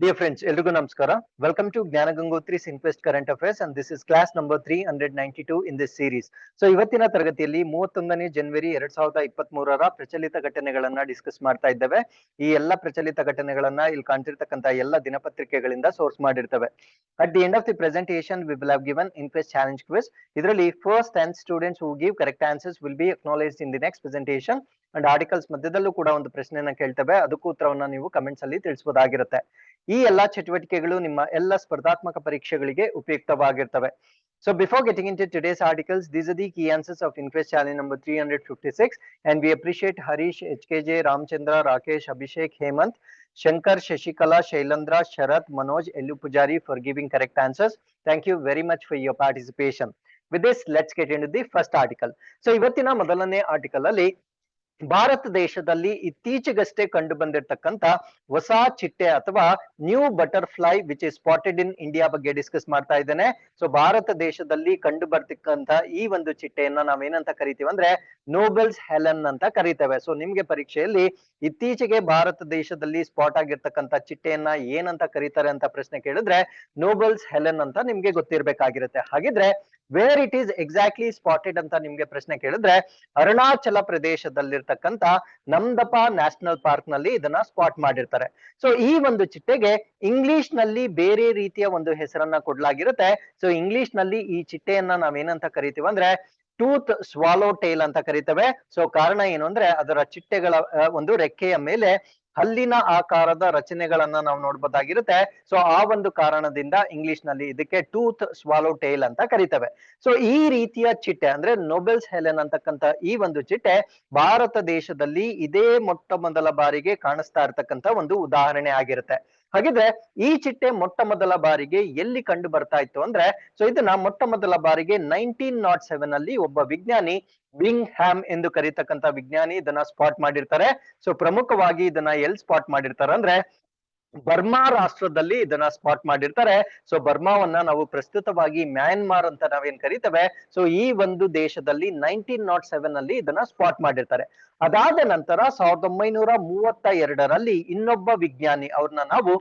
Dear friends, ಎಲ್ರಿಗೂ ನಮಸ್ಕಾರ. Welcome to ಜ್ಞಾನ Gangotri Inquest Current Affairs and this is class number 392 in this series. So ಇವತ್ತಿನ ತರಗತಿಯಲ್ಲಿ 31ನೇ ಜನವರಿ 2023ರ ಪ್ರಚಲಿತ ಘಟನೆಗಳನ್ನ ಡಿಸ್ಕಸ್ ಮಾಡ್ತಾ ಇದ್ದೇವೆ. ಈ ಎಲ್ಲ ಪ್ರಚಲಿತ ಘಟನೆಗಳನ್ನ ಇಲ್ಲಿ ಕಾಣ್ತಿರ್ತಕ್ಕಂತ ಎಲ್ಲ ದಿನಪತ್ರಿಕೆಗಳಿಂದ ಸೋರ್ಸ್ ಮಾಡಿರ್ತೇವೆ. At the end of the presentation we will have given Inquest challenge quiz. ಇದರಲ್ಲಿ first 10 students who give correct answers will be acknowledged in the next presentation. And articles ಮಧ್ಯದಲ್ಲೂ ಕೂಡ ಒಂದು ಪ್ರಶ್ನೆಯನ್ನ ಕೇಳ್ತೇವೆ, ಅದಕ್ಕೂ ಉತ್ತರವನ್ನ ನೀವು ಕಮೆಂಟ್ಸ್ ಅಲ್ಲಿ ತಿಳಿಸಬಹುದಾಗಿರುತ್ತೆ. ಈ ಎಲ್ಲಾ ಚಟುವಟಿಕೆಗಳು ನಿಮ್ಮ ಎಲ್ಲ ಸ್ಪರ್ಧಾತ್ಮಕ ಪರೀಕ್ಷೆಗಳಿಗೆ ಉಪಯುಕ್ತವಾಗಿರ್ತವೆ. So before getting into today's articles, these are the key answers of Inquest challenge number 356 and we appreciate Harish, HKJ, Ramchandra, Rakesh, Abhishek, Hemant, Shankar, Shashikala, Shailandra, Sharath, Manoj, Elu Pujari for giving correct answers. Thank you very much for your participation. With this, let's get into the first article. So ಇವತ್ತಿನ ಮೊದಲನೇ article ಅಲ್ಲಿ ಭಾರತ ದೇಶದಲ್ಲಿ ಇತ್ತೀಚೆಗಷ್ಟೇ ಕಂಡು ಬಂದಿರತಕ್ಕಂತ ಹೊಸ ಚಿಟ್ಟೆ ಅಥವಾ new butterfly which is spotted in India ಬಗ್ಗೆ ಡಿಸ್ಕಸ್ ಮಾಡ್ತಾ ಇದ್ದೇನೆ. ಸೊ ಭಾರತ ದೇಶದಲ್ಲಿ ಕಂಡು ಬರ್ತಕ್ಕಂತ ಈ ಒಂದು ಚಿಟ್ಟೆಯನ್ನ ನಾವೇನಂತ ಕರಿತೀವಿ ಅಂದ್ರೆ ನೋಬೆಲ್ಸ್ ಹೆಲನ್ ಅಂತ ಕರಿತೇವೆ. ಸೊ ನಿಮ್ಗೆ ಪರೀಕ್ಷೆಯಲ್ಲಿ ಇತ್ತೀಚೆಗೆ ಭಾರತ ದೇಶದಲ್ಲಿ ಸ್ಪಾಟ್ ಆಗಿರ್ತಕ್ಕಂತ ಚಿಟ್ಟೆಯನ್ನ ಏನಂತ ಕರೀತಾರೆ ಅಂತ ಪ್ರಶ್ನೆ ಕೇಳಿದ್ರೆ ನೋಬೆಲ್ಸ್ ಹೆಲನ್ ಅಂತ ನಿಮ್ಗೆ ಗೊತ್ತಿರ್ಬೇಕಾಗಿರುತ್ತೆ. ಹಾಗಿದ್ರೆ where it is exactly spotted ಅಂತ ನಿಮ್ಗೆ ಪ್ರಶ್ನೆ ಕೇಳಿದ್ರೆ ಅರುಣಾಚಲ ಪ್ರದೇಶದಲ್ಲಿರ್ತಕ್ಕಂತ ನಮ್ದಪಾ ನ್ಯಾಷನಲ್ ಪಾರ್ಕ್ ನಲ್ಲಿ ಇದನ್ನ ಸ್ಪಾಟ್ ಮಾಡಿರ್ತಾರೆ. ಸೊ ಈ ಒಂದು ಚಿಟ್ಟೆಗೆ ಇಂಗ್ಲಿಷ್ ನಲ್ಲಿ ಬೇರೆ ರೀತಿಯ ಒಂದು ಹೆಸರನ್ನ ಕೊಡ್ಲಾಗಿರುತ್ತೆ. ಸೊ ಇಂಗ್ಲಿಷ್ ನಲ್ಲಿ ಈ ಚಿಟ್ಟೆಯನ್ನ ನಾವೇನಂತ ಕರಿತೀವಿ ಅಂದ್ರೆ ಟೂತ್ ಸ್ವಾಲೋ ಟೇಲ್ ಅಂತ ಕರಿತೇವೆ. ಸೊ ಕಾರಣ ಏನು ಅಂದ್ರೆ ಅದರ ಚಿಟ್ಟೆಗಳ ಒಂದು ರೆಕ್ಕೆಯ ಮೇಲೆ ಹಲ್ಲಿನ ಆಕಾರದ ರಚನೆಗಳನ್ನ ನಾವು ನೋಡ್ಬೋದಾಗಿರುತ್ತೆ. ಸೊ ಆ ಒಂದು ಕಾರಣದಿಂದ ಇಂಗ್ಲಿಷ್ ನಲ್ಲಿ ಇದಕ್ಕೆ ಟೂತ್ ಸ್ವಾಲೋ ಟೇಲ್ ಅಂತ ಕರಿತೇವೆ. ಸೊ ಈ ರೀತಿಯ ಚಿಟ್ಟೆ ಅಂದ್ರೆ ನೋಬೆಲ್ಸ್ ಹೆಲೆನ್ ಅಂತಕ್ಕಂತ ಈ ಒಂದು ಚಿಟ್ಟೆ ಭಾರತ ದೇಶದಲ್ಲಿ ಇದೇ ಮೊಟ್ಟ ಮೊದಲ ಬಾರಿಗೆ ಕಾಣಿಸ್ತಾ ಇರ್ತಕ್ಕಂತ ಒಂದು ಉದಾಹರಣೆ ಆಗಿರುತ್ತೆ. ಹಾಗಿದ್ರೆ ಈ ಚಿಟ್ಟೆ ಮೊಟ್ಟ ಮೊದಲ ಬಾರಿಗೆ ಎಲ್ಲಿ ಕಂಡು ಬರ್ತಾ ಇತ್ತು ಅಂದ್ರೆ ಸೊ ಇದನ್ನ ಮೊಟ್ಟ ಮೊದಲ ಬಾರಿಗೆ 1907 ಅಲ್ಲಿ ಒಬ್ಬ ವಿಜ್ಞಾನಿ ವಿಂಗ್ ಹ್ಯಾಮ್ ಎಂದು ಕರೀತಕ್ಕಂತ ವಿಜ್ಞಾನಿ ಇದನ್ನ ಸ್ಪಾಟ್ ಮಾಡಿರ್ತಾರೆ. ಸೊ ಪ್ರಮುಖವಾಗಿ ಇದನ್ನ ಎಲ್ಲಿ ಸ್ಪಾಟ್ ಮಾಡಿರ್ತಾರೆ ಅಂದ್ರೆ ಬರ್ಮಾ ರಾಷ್ಟ್ರದಲ್ಲಿ ಇದನ್ನ ಸ್ಪಾಟ್ ಮಾಡಿರ್ತಾರೆ. ಸೊ ಬರ್ಮಾವನ್ನ ನಾವು ಪ್ರಸ್ತುತವಾಗಿ ಮ್ಯಾನ್ಮಾರ್ ಅಂತ ನಾವೇನ್ ಕರಿತೇವೆ. ಸೊ ಈ ಒಂದು ದೇಶದಲ್ಲಿ 1907 ಅಲ್ಲಿ ಇದನ್ನ ಸ್ಪಾಟ್ ಮಾಡಿರ್ತಾರೆ. ಅದಾದ ನಂತರ 1932ರಲ್ಲಿ ಇನ್ನೊಬ್ಬ ವಿಜ್ಞಾನಿ ಅವ್ರನ್ನ ನಾವು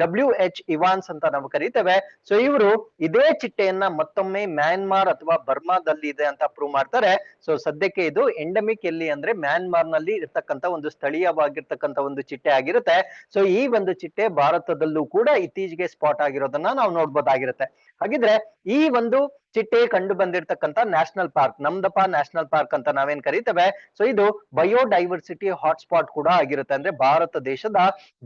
WH ಇವಾನ್ಸ್ ಅಂತ ನಾವು ಕರಿತೇವೆ. ಸೊ ಇವರು ಇದೇ ಚಿಟ್ಟೆಯನ್ನ ಮತ್ತೊಮ್ಮೆ ಮ್ಯಾನ್ಮಾರ್ ಅಥವಾ ಬರ್ಮಾದಲ್ಲಿ ಇದೆ ಅಂತ ಪ್ರೂವ್ ಮಾಡ್ತಾರೆ. ಸೊ ಸದ್ಯಕ್ಕೆ ಇದು ಎಂಡೆಮಿಕ್ ಎಲ್ಲಿ ಅಂದ್ರೆ ಮ್ಯಾನ್ಮಾರ್ ನಲ್ಲಿ ಇರ್ತಕ್ಕಂತ ಒಂದು ಸ್ಥಳೀಯವಾಗಿರ್ತಕ್ಕಂತ ಒಂದು ಚಿಟ್ಟೆ ಆಗಿರುತ್ತೆ. ಸೊ ಈ ಒಂದು ಚಿಟ್ಟೆ ಭಾರತದಲ್ಲೂ ಕೂಡ ಇತ್ತೀಚೆಗೆ ಸ್ಪಾಟ್ ಆಗಿರೋದನ್ನ ನಾವು ನೋಡ್ಬೋದಾಗಿರುತ್ತೆ. ಹಾಗಿದ್ರೆ ಈ ಒಂದು ಚಿಟ್ಟೆ ಕಂಡು ಬಂದಿರತಕ್ಕಂತ ನ್ಯಾಷನಲ್ ಪಾರ್ಕ್ ನಮ್ದಪಾ ನ್ಯಾಷನಲ್ ಪಾರ್ಕ್ ಅಂತ ನಾವೇನ್ ಕರಿತೇವೆ. ಸೊ ಇದು ಬಯೋಡೈವರ್ಸಿಟಿ ಹಾಟ್ಸ್ಪಾಟ್ ಕೂಡ ಆಗಿರುತ್ತೆ. ಅಂದ್ರೆ ಭಾರತ ದೇಶದ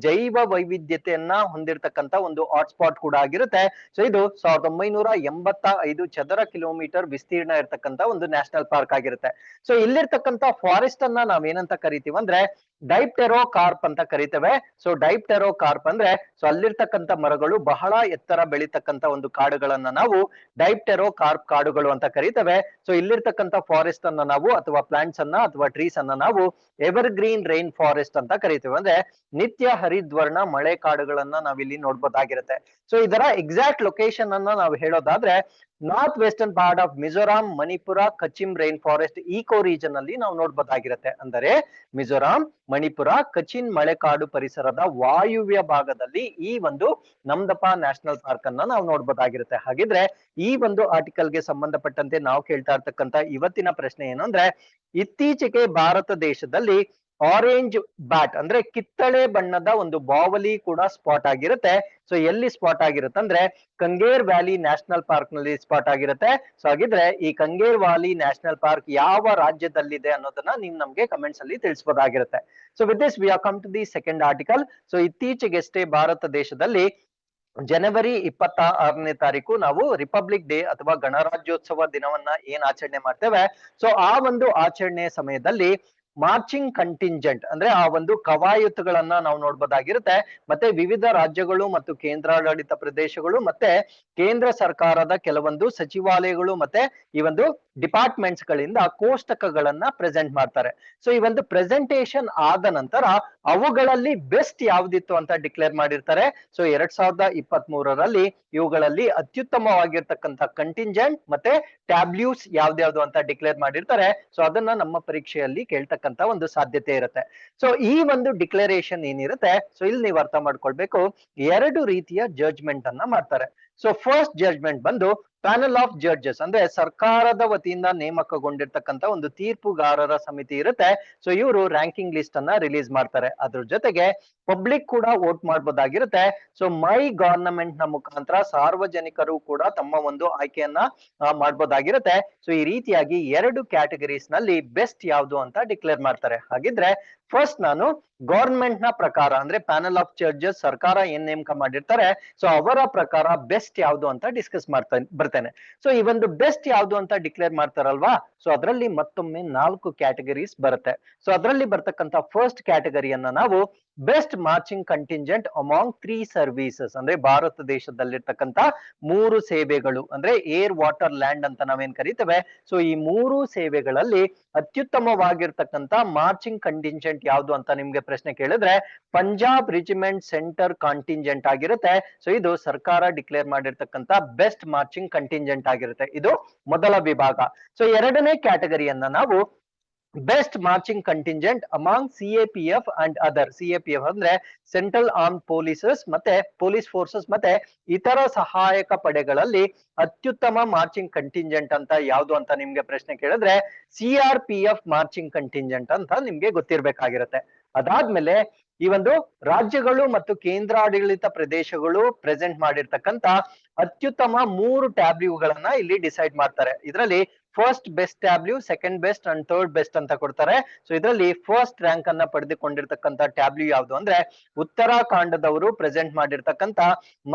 ಜೈವ ವೈವಿಧ್ಯತೆಯನ್ನ ಹೊಂದಿರತಕ್ಕಂತ ಒಂದು ಹಾಟ್ಸ್ಪಾಟ್ ಕೂಡ ಆಗಿರುತ್ತೆ. ಸೊ ಇದು 1985 ಚದರ ಕಿಲೋಮೀಟರ್ ವಿಸ್ತೀರ್ಣ ಇರ್ತಕ್ಕಂತ ಒಂದು ನ್ಯಾಷನಲ್ ಪಾರ್ಕ್ ಆಗಿರುತ್ತೆ. ಸೊ ಇಲ್ಲಿರ್ತಕ್ಕಂತ ಫಾರೆಸ್ಟ್ ಅನ್ನ ನಾವೇನಂತ ಕರಿತೀವಿ ಅಂದ್ರೆ ಡೈಪ್ಟೆರೋ ಕಾರ್ಪ್ ಅಂತ ಕರಿತೇವೆ. ಸೊ ಡೈಪ್ಟೆರೋ ಕಾರ್ಪ್ ಅಂದ್ರೆ ಸೊ ಅಲ್ಲಿರ್ತಕ್ಕಂತ ಮರಗಳು ಬಹಳ ಎತ್ತರ ಬೆಳೀತಕ್ಕಂತ ಒಂದು ಕಾಡುಗಳನ್ನ ನಾವು ಡೈಪ್ಟೆರೋ ಕಾರ್ಪ್ ಕಾಡುಗಳು ಅಂತ ಕರಿತೇವೆ. ಸೊ ಇಲ್ಲಿರ್ತಕ್ಕಂತ ಫಾರೆಸ್ಟ್ ಅನ್ನ ನಾವು ಅಥವಾ ಪ್ಲಾಂಟ್ಸ್ ಅನ್ನ ಅಥವಾ ಟ್ರೀಸ್ ಅನ್ನ ನಾವು ಎವರ್ ಗ್ರೀನ್ ರೈನ್ ಫಾರೆಸ್ಟ್ ಅಂತ ಕರಿತೇವೆ. ಅಂದ್ರೆ ನಿತ್ಯ ಹರಿದ್ವರ್ಣ ಮಳೆ ಕಾಡುಗಳನ್ನ ನಾವಿಲ್ಲಿ ನೋಡ್ಬೋದಾಗಿರುತ್ತೆ. ಸೊ ಇದರ ಎಕ್ಸಾಕ್ಟ್ ಲೊಕೇಶನ್ ಅನ್ನ ನಾವು ಹೇಳೋದಾದ್ರೆ north western part of Mizoram, Manipur, Kachin rain forest eco region ಅಲ್ಲಿ ನಾವು ನೋಡ್ಬೋದಾಗಿರುತ್ತೆ. ಅಂದರೆ ಮಿಜೋರಾಂ, ಮಣಿಪುರ, ಕಚಿನ್ ಮಳೆಕಾಡು ಪರಿಸರದ ವಾಯುವ್ಯ ಭಾಗದಲ್ಲಿ ಈ ಒಂದು ನಮ್ದಪಾ ನ್ಯಾಷನಲ್ ಪಾರ್ಕ್ ಅನ್ನ ನಾವು ನೋಡ್ಬೋದಾಗಿರುತ್ತೆ. ಹಾಗಿದ್ರೆ ಈ ಒಂದು ಆರ್ಟಿಕಲ್ ಗೆ ಸಂಬಂಧಪಟ್ಟಂತೆ ನಾವು ಕೇಳ್ತಾ ಇರ್ತಕ್ಕಂತ ಇವತ್ತಿನ ಪ್ರಶ್ನೆ ಏನು ಅಂದ್ರೆ ಇತ್ತೀಚೆಗೆ ಭಾರತ ದೇಶದಲ್ಲಿ ಆರೆಂಜ್ ಬ್ಯಾಟ್ ಅಂದ್ರೆ ಕಿತ್ತಳೆ ಬಣ್ಣದ ಒಂದು ಬಾವಲಿ ಕೂಡ ಸ್ಪಾಟ್ ಆಗಿರುತ್ತೆ. ಸೊ ಎಲ್ಲಿ ಸ್ಪಾಟ್ ಆಗಿರುತ್ತೆ ಅಂದ್ರೆ ಕಂಗೇರ್ ವ್ಯಾಲಿ ನ್ಯಾಷನಲ್ ಪಾರ್ಕ್ ನಲ್ಲಿ ಸ್ಪಾಟ್ ಆಗಿರುತ್ತೆ. ಸೊ ಹಾಗಿದ್ರೆ ಈ ಕಂಗೇರ್ ವ್ಯಾಲಿ ನ್ಯಾಷನಲ್ ಪಾರ್ಕ್ ಯಾವ ರಾಜ್ಯದಲ್ಲಿದೆ ಅನ್ನೋದನ್ನ ನೀವು ನಮ್ಗೆ ಕಮೆಂಟ್ಸ್ ಅಲ್ಲಿ ತಿಳಿಸಬಹುದಾಗಿರುತ್ತೆ. So with this we are come to the second article. So ಇತ್ತೀಚೆಗಷ್ಟೇ ಭಾರತ ದೇಶದಲ್ಲಿ ಜನವರಿ 26ನೇ ತಾರೀಕು ನಾವು ರಿಪಬ್ಲಿಕ್ ಡೇ ಅಥವಾ ಗಣರಾಜ್ಯೋತ್ಸವ ದಿನವನ್ನ ಏನ್ ಆಚರಣೆ ಮಾಡ್ತೇವೆ. ಸೊ ಆ ಒಂದು ಆಚರಣೆಯ ಸಮಯದಲ್ಲಿ ಮಾರ್ಚಿಂಗ್ ಕಂಟಿಂಜೆಂಟ್ ಅಂದ್ರೆ ಆ ಒಂದು ಕವಾಯತುಗಳನ್ನ ನಾವು ನೋಡ್ಬೋದಾಗಿರುತ್ತೆ. ಮತ್ತೆ ವಿವಿಧ ರಾಜ್ಯಗಳು ಮತ್ತು ಕೇಂದ್ರಾಡಳಿತ ಪ್ರದೇಶಗಳು ಮತ್ತೆ ಕೇಂದ್ರ ಸರ್ಕಾರದ ಕೆಲವೊಂದು ಸಚಿವಾಲಯಗಳು ಮತ್ತೆ ಈ ಒಂದು ಡಿಪಾರ್ಟ್ಮೆಂಟ್ಸ್ ಗಳಿಂದ ಕೋಷ್ಟಕಗಳನ್ನ ಪ್ರೆಸೆಂಟ್ ಮಾಡ್ತಾರೆ. ಸೊ ಈ ಒಂದು ಪ್ರೆಸೆಂಟೇಶನ್ ಆದ ನಂತರ ಅವುಗಳಲ್ಲಿ ಬೆಸ್ಟ್ ಯಾವ್ದಿತ್ತು ಅಂತ ಡಿಕ್ಲೇರ್ ಮಾಡಿರ್ತಾರೆ. ಸೊ 2023ರಲ್ಲಿ ಇವುಗಳಲ್ಲಿ ಅತ್ಯುತ್ತಮವಾಗಿರ್ತಕ್ಕಂಥ ಕಂಟಿಂಜೆಂಟ್ ಮತ್ತೆ ಟ್ಯಾಬ್ಲ್ಯೂಸ್ ಯಾವ್ದ್ಯಾವ್ದು ಅಂತ ಡಿಕ್ಲೇರ್ ಮಾಡಿರ್ತಾರೆ. ಸೊ ಅದನ್ನ ನಮ್ಮ ಪರೀಕ್ಷೆಯಲ್ಲಿ ಕೇಳ್ತಕ್ಕಂಥ ಬರ್ತಕ್ಕಂತ ಒಂದು ಸಾಧ್ಯತೆ ಇರುತ್ತೆ. ಸೊ ಈ ಒಂದು ಡಿಕ್ಲರೇಷನ್ ಏನಿರುತ್ತೆ, ಸೊ ಇಲ್ಲಿ ನೀವು ಅರ್ಥ ಮಾಡ್ಕೊಳ್ಬೇಕು, ಎರಡು ರೀತಿಯ ಜಡ್ಜ್ಮೆಂಟ್ ಅನ್ನ ಮಾಡ್ತಾರೆ. ಸೊ ಫಸ್ಟ್ ಜಡ್ಜ್ಮೆಂಟ್ ಬಂದು ಪ್ಯಾನಲ್ ಆಫ್ ಜಡ್ಜಸ್, ಅಂದ್ರೆ ಸರ್ಕಾರದ ವತಿಯಿಂದ ನೇಮಕಗೊಂಡಿರ್ತಕ್ಕಂತ ಒಂದು ತೀರ್ಪುಗಾರರ ಸಮಿತಿ ಇರುತ್ತೆ. ಸೊ ಇವರು ರ್ಯಾಂಕಿಂಗ್ ಲಿಸ್ಟ್ ಅನ್ನ ರಿಲೀಸ್ ಮಾಡ್ತಾರೆ. ಅದ್ರ ಜೊತೆಗೆ ಪಬ್ಲಿಕ್ ಕೂಡ ವೋಟ್ ಮಾಡಬಹುದಾಗಿರುತ್ತೆ. ಸೊ ಮೈ ಗವರ್ನಮೆಂಟ್ ನ ಮುಖಾಂತರ ಸಾರ್ವಜನಿಕರು ಕೂಡ ತಮ್ಮ ಒಂದು ಆಯ್ಕೆಯನ್ನ ಮಾಡಬಹುದಾಗಿರುತ್ತೆ. ಸೊ ಈ ರೀತಿಯಾಗಿ ಎರಡು ಕ್ಯಾಟಗರೀಸ್ ನಲ್ಲಿ ಬೆಸ್ಟ್ ಯಾವುದು ಅಂತ ಡಿಕ್ಲೇರ್ ಮಾಡ್ತಾರೆ. ಹಾಗಿದ್ರೆ ಫಸ್ಟ್ ನಾನು ಗವರ್ಮೆಂಟ್ ನ ಪ್ರಕಾರ, ಅಂದ್ರೆ ಪ್ಯಾನಲ್ ಆಫ್ ಜಡ್ಜಸ್ ಸರ್ಕಾರ ಏನ್ ನೇಮಕ ಮಾಡಿರ್ತಾರೆ, ಸೊ ಅವರ ಪ್ರಕಾರ ಬೆಸ್ಟ್ ಯಾವುದು ಅಂತ ಡಿಸ್ಕಸ್ ಬರ್ತೇನೆ. ಸೊ ಈ ಒಂದು ಬೆಸ್ಟ್ ಯಾವುದು ಅಂತ ಡಿಕ್ಲೇರ್ ಮಾಡ್ತಾರಲ್ವಾ, ಸೊ ಅದರಲ್ಲಿ ಮತ್ತೊಮ್ಮೆ 4 ಕ್ಯಾಟಗರೀಸ್ ಬರುತ್ತೆ. ಸೊ ಅದರಲ್ಲಿ ಬರ್ತಕ್ಕಂತ ಫಸ್ಟ್ ಕ್ಯಾಟಗರಿಯನ್ನ ನಾವು best marching contingent among 3 services, ಅಂದ್ರೆ ಭಾರತ ದೇಶದಲ್ಲಿರ್ತಕ್ಕಂತ 3 ಸೇವೆಗಳು, ಅಂದ್ರೆ ಏರ್ ವಾಟರ್ ಲ್ಯಾಂಡ್ ಅಂತ ನಾವೇನ್ ಕರಿತೇವೆ. ಸೊ ಈ 3 ಸೇವೆಗಳಲ್ಲಿ ಅತ್ಯುತ್ತಮವಾಗಿರ್ತಕ್ಕಂತ ಮಾರ್ಚಿಂಗ್ ಕಂಟಿಂಜೆಂಟ್ ಯಾವುದು ಅಂತ ನಿಮ್ಗೆ ಪ್ರಶ್ನೆ ಕೇಳಿದ್ರೆ ಪಂಜಾಬ್ ರೆಜಿಮೆಂಟ್ ಸೆಂಟರ್ ಕಾಂಟಿಂಜೆಂಟ್ ಆಗಿರುತ್ತೆ. ಸೊ ಇದು ಸರ್ಕಾರ ಡಿಕ್ಲೇರ್ ಮಾಡಿರ್ತಕ್ಕಂತ ಬೆಸ್ಟ್ ಮಾರ್ಚಿಂಗ್ ಕಂಟಿಂಜೆಂಟ್ ಆಗಿರುತ್ತೆ. ಇದು ಮೊದಲ ವಿಭಾಗ. ಸೊ ಎರಡನೇ ಕ್ಯಾಟಗರಿಯನ್ನ ನಾವು best marching contingent among CAPF and other. CAPF ಅಂದ್ರೆ ಸೆಂಟ್ರಲ್ ಆರ್ಮ್ ಪೊಲೀಸಸ್ ಮತ್ತೆ ಪೊಲೀಸ್ ಫೋರ್ಸಸ್ ಮತ್ತೆ ಇತರ ಸಹಾಯಕ ಪಡೆಗಳಲ್ಲಿ ಅತ್ಯುತ್ತಮ ಮಾರ್ಚಿಂಗ್ ಕಂಟಿಂಜೆಂಟ್ ಅಂತ ಯಾವುದು ಅಂತ ನಿಮ್ಗೆ ಪ್ರಶ್ನೆ ಕೇಳಿದ್ರೆ ಸಿಆರ್ಪಿಎಫ್ ಮಾರ್ಚಿಂಗ್ ಕಂಟಿಂಜೆಂಟ್ ಅಂತ ನಿಮ್ಗೆ ಗೊತ್ತಿರ್ಬೇಕಾಗಿರುತ್ತೆ. ಅದಾದ್ಮೇಲೆ ಈ ಒಂದು ರಾಜ್ಯಗಳು ಮತ್ತು ಕೇಂದ್ರಾಡಳಿತ ಪ್ರದೇಶಗಳು ಪ್ರೆಸೆಂಟ್ ಮಾಡಿರ್ತಕ್ಕಂತ ಅತ್ಯುತ್ತಮ 3 ಟ್ಯಾಬ್ಲ್ಯೂಗಳನ್ನ ಇಲ್ಲಿ ಡಿಸೈಡ್ ಮಾಡ್ತಾರೆ. ಇದರಲ್ಲಿ first best tableau, second best and third best ಅಂತ ಕೊಡ್ತಾರೆ. ಸೊ ಇದರಲ್ಲಿ ಫಸ್ಟ್ ರ್ಯಾಂಕ್ ಅನ್ನ ಪಡೆದುಕೊಂಡಿರ್ತಕ್ಕಂತ ಟ್ಯಾಬ್ಲ್ಯೂ ಯಾವುದು ಅಂದ್ರೆ ಉತ್ತರಾಖಂಡದವರು ಪ್ರೆಸೆಂಟ್ ಮಾಡಿರ್ತಕ್ಕಂತ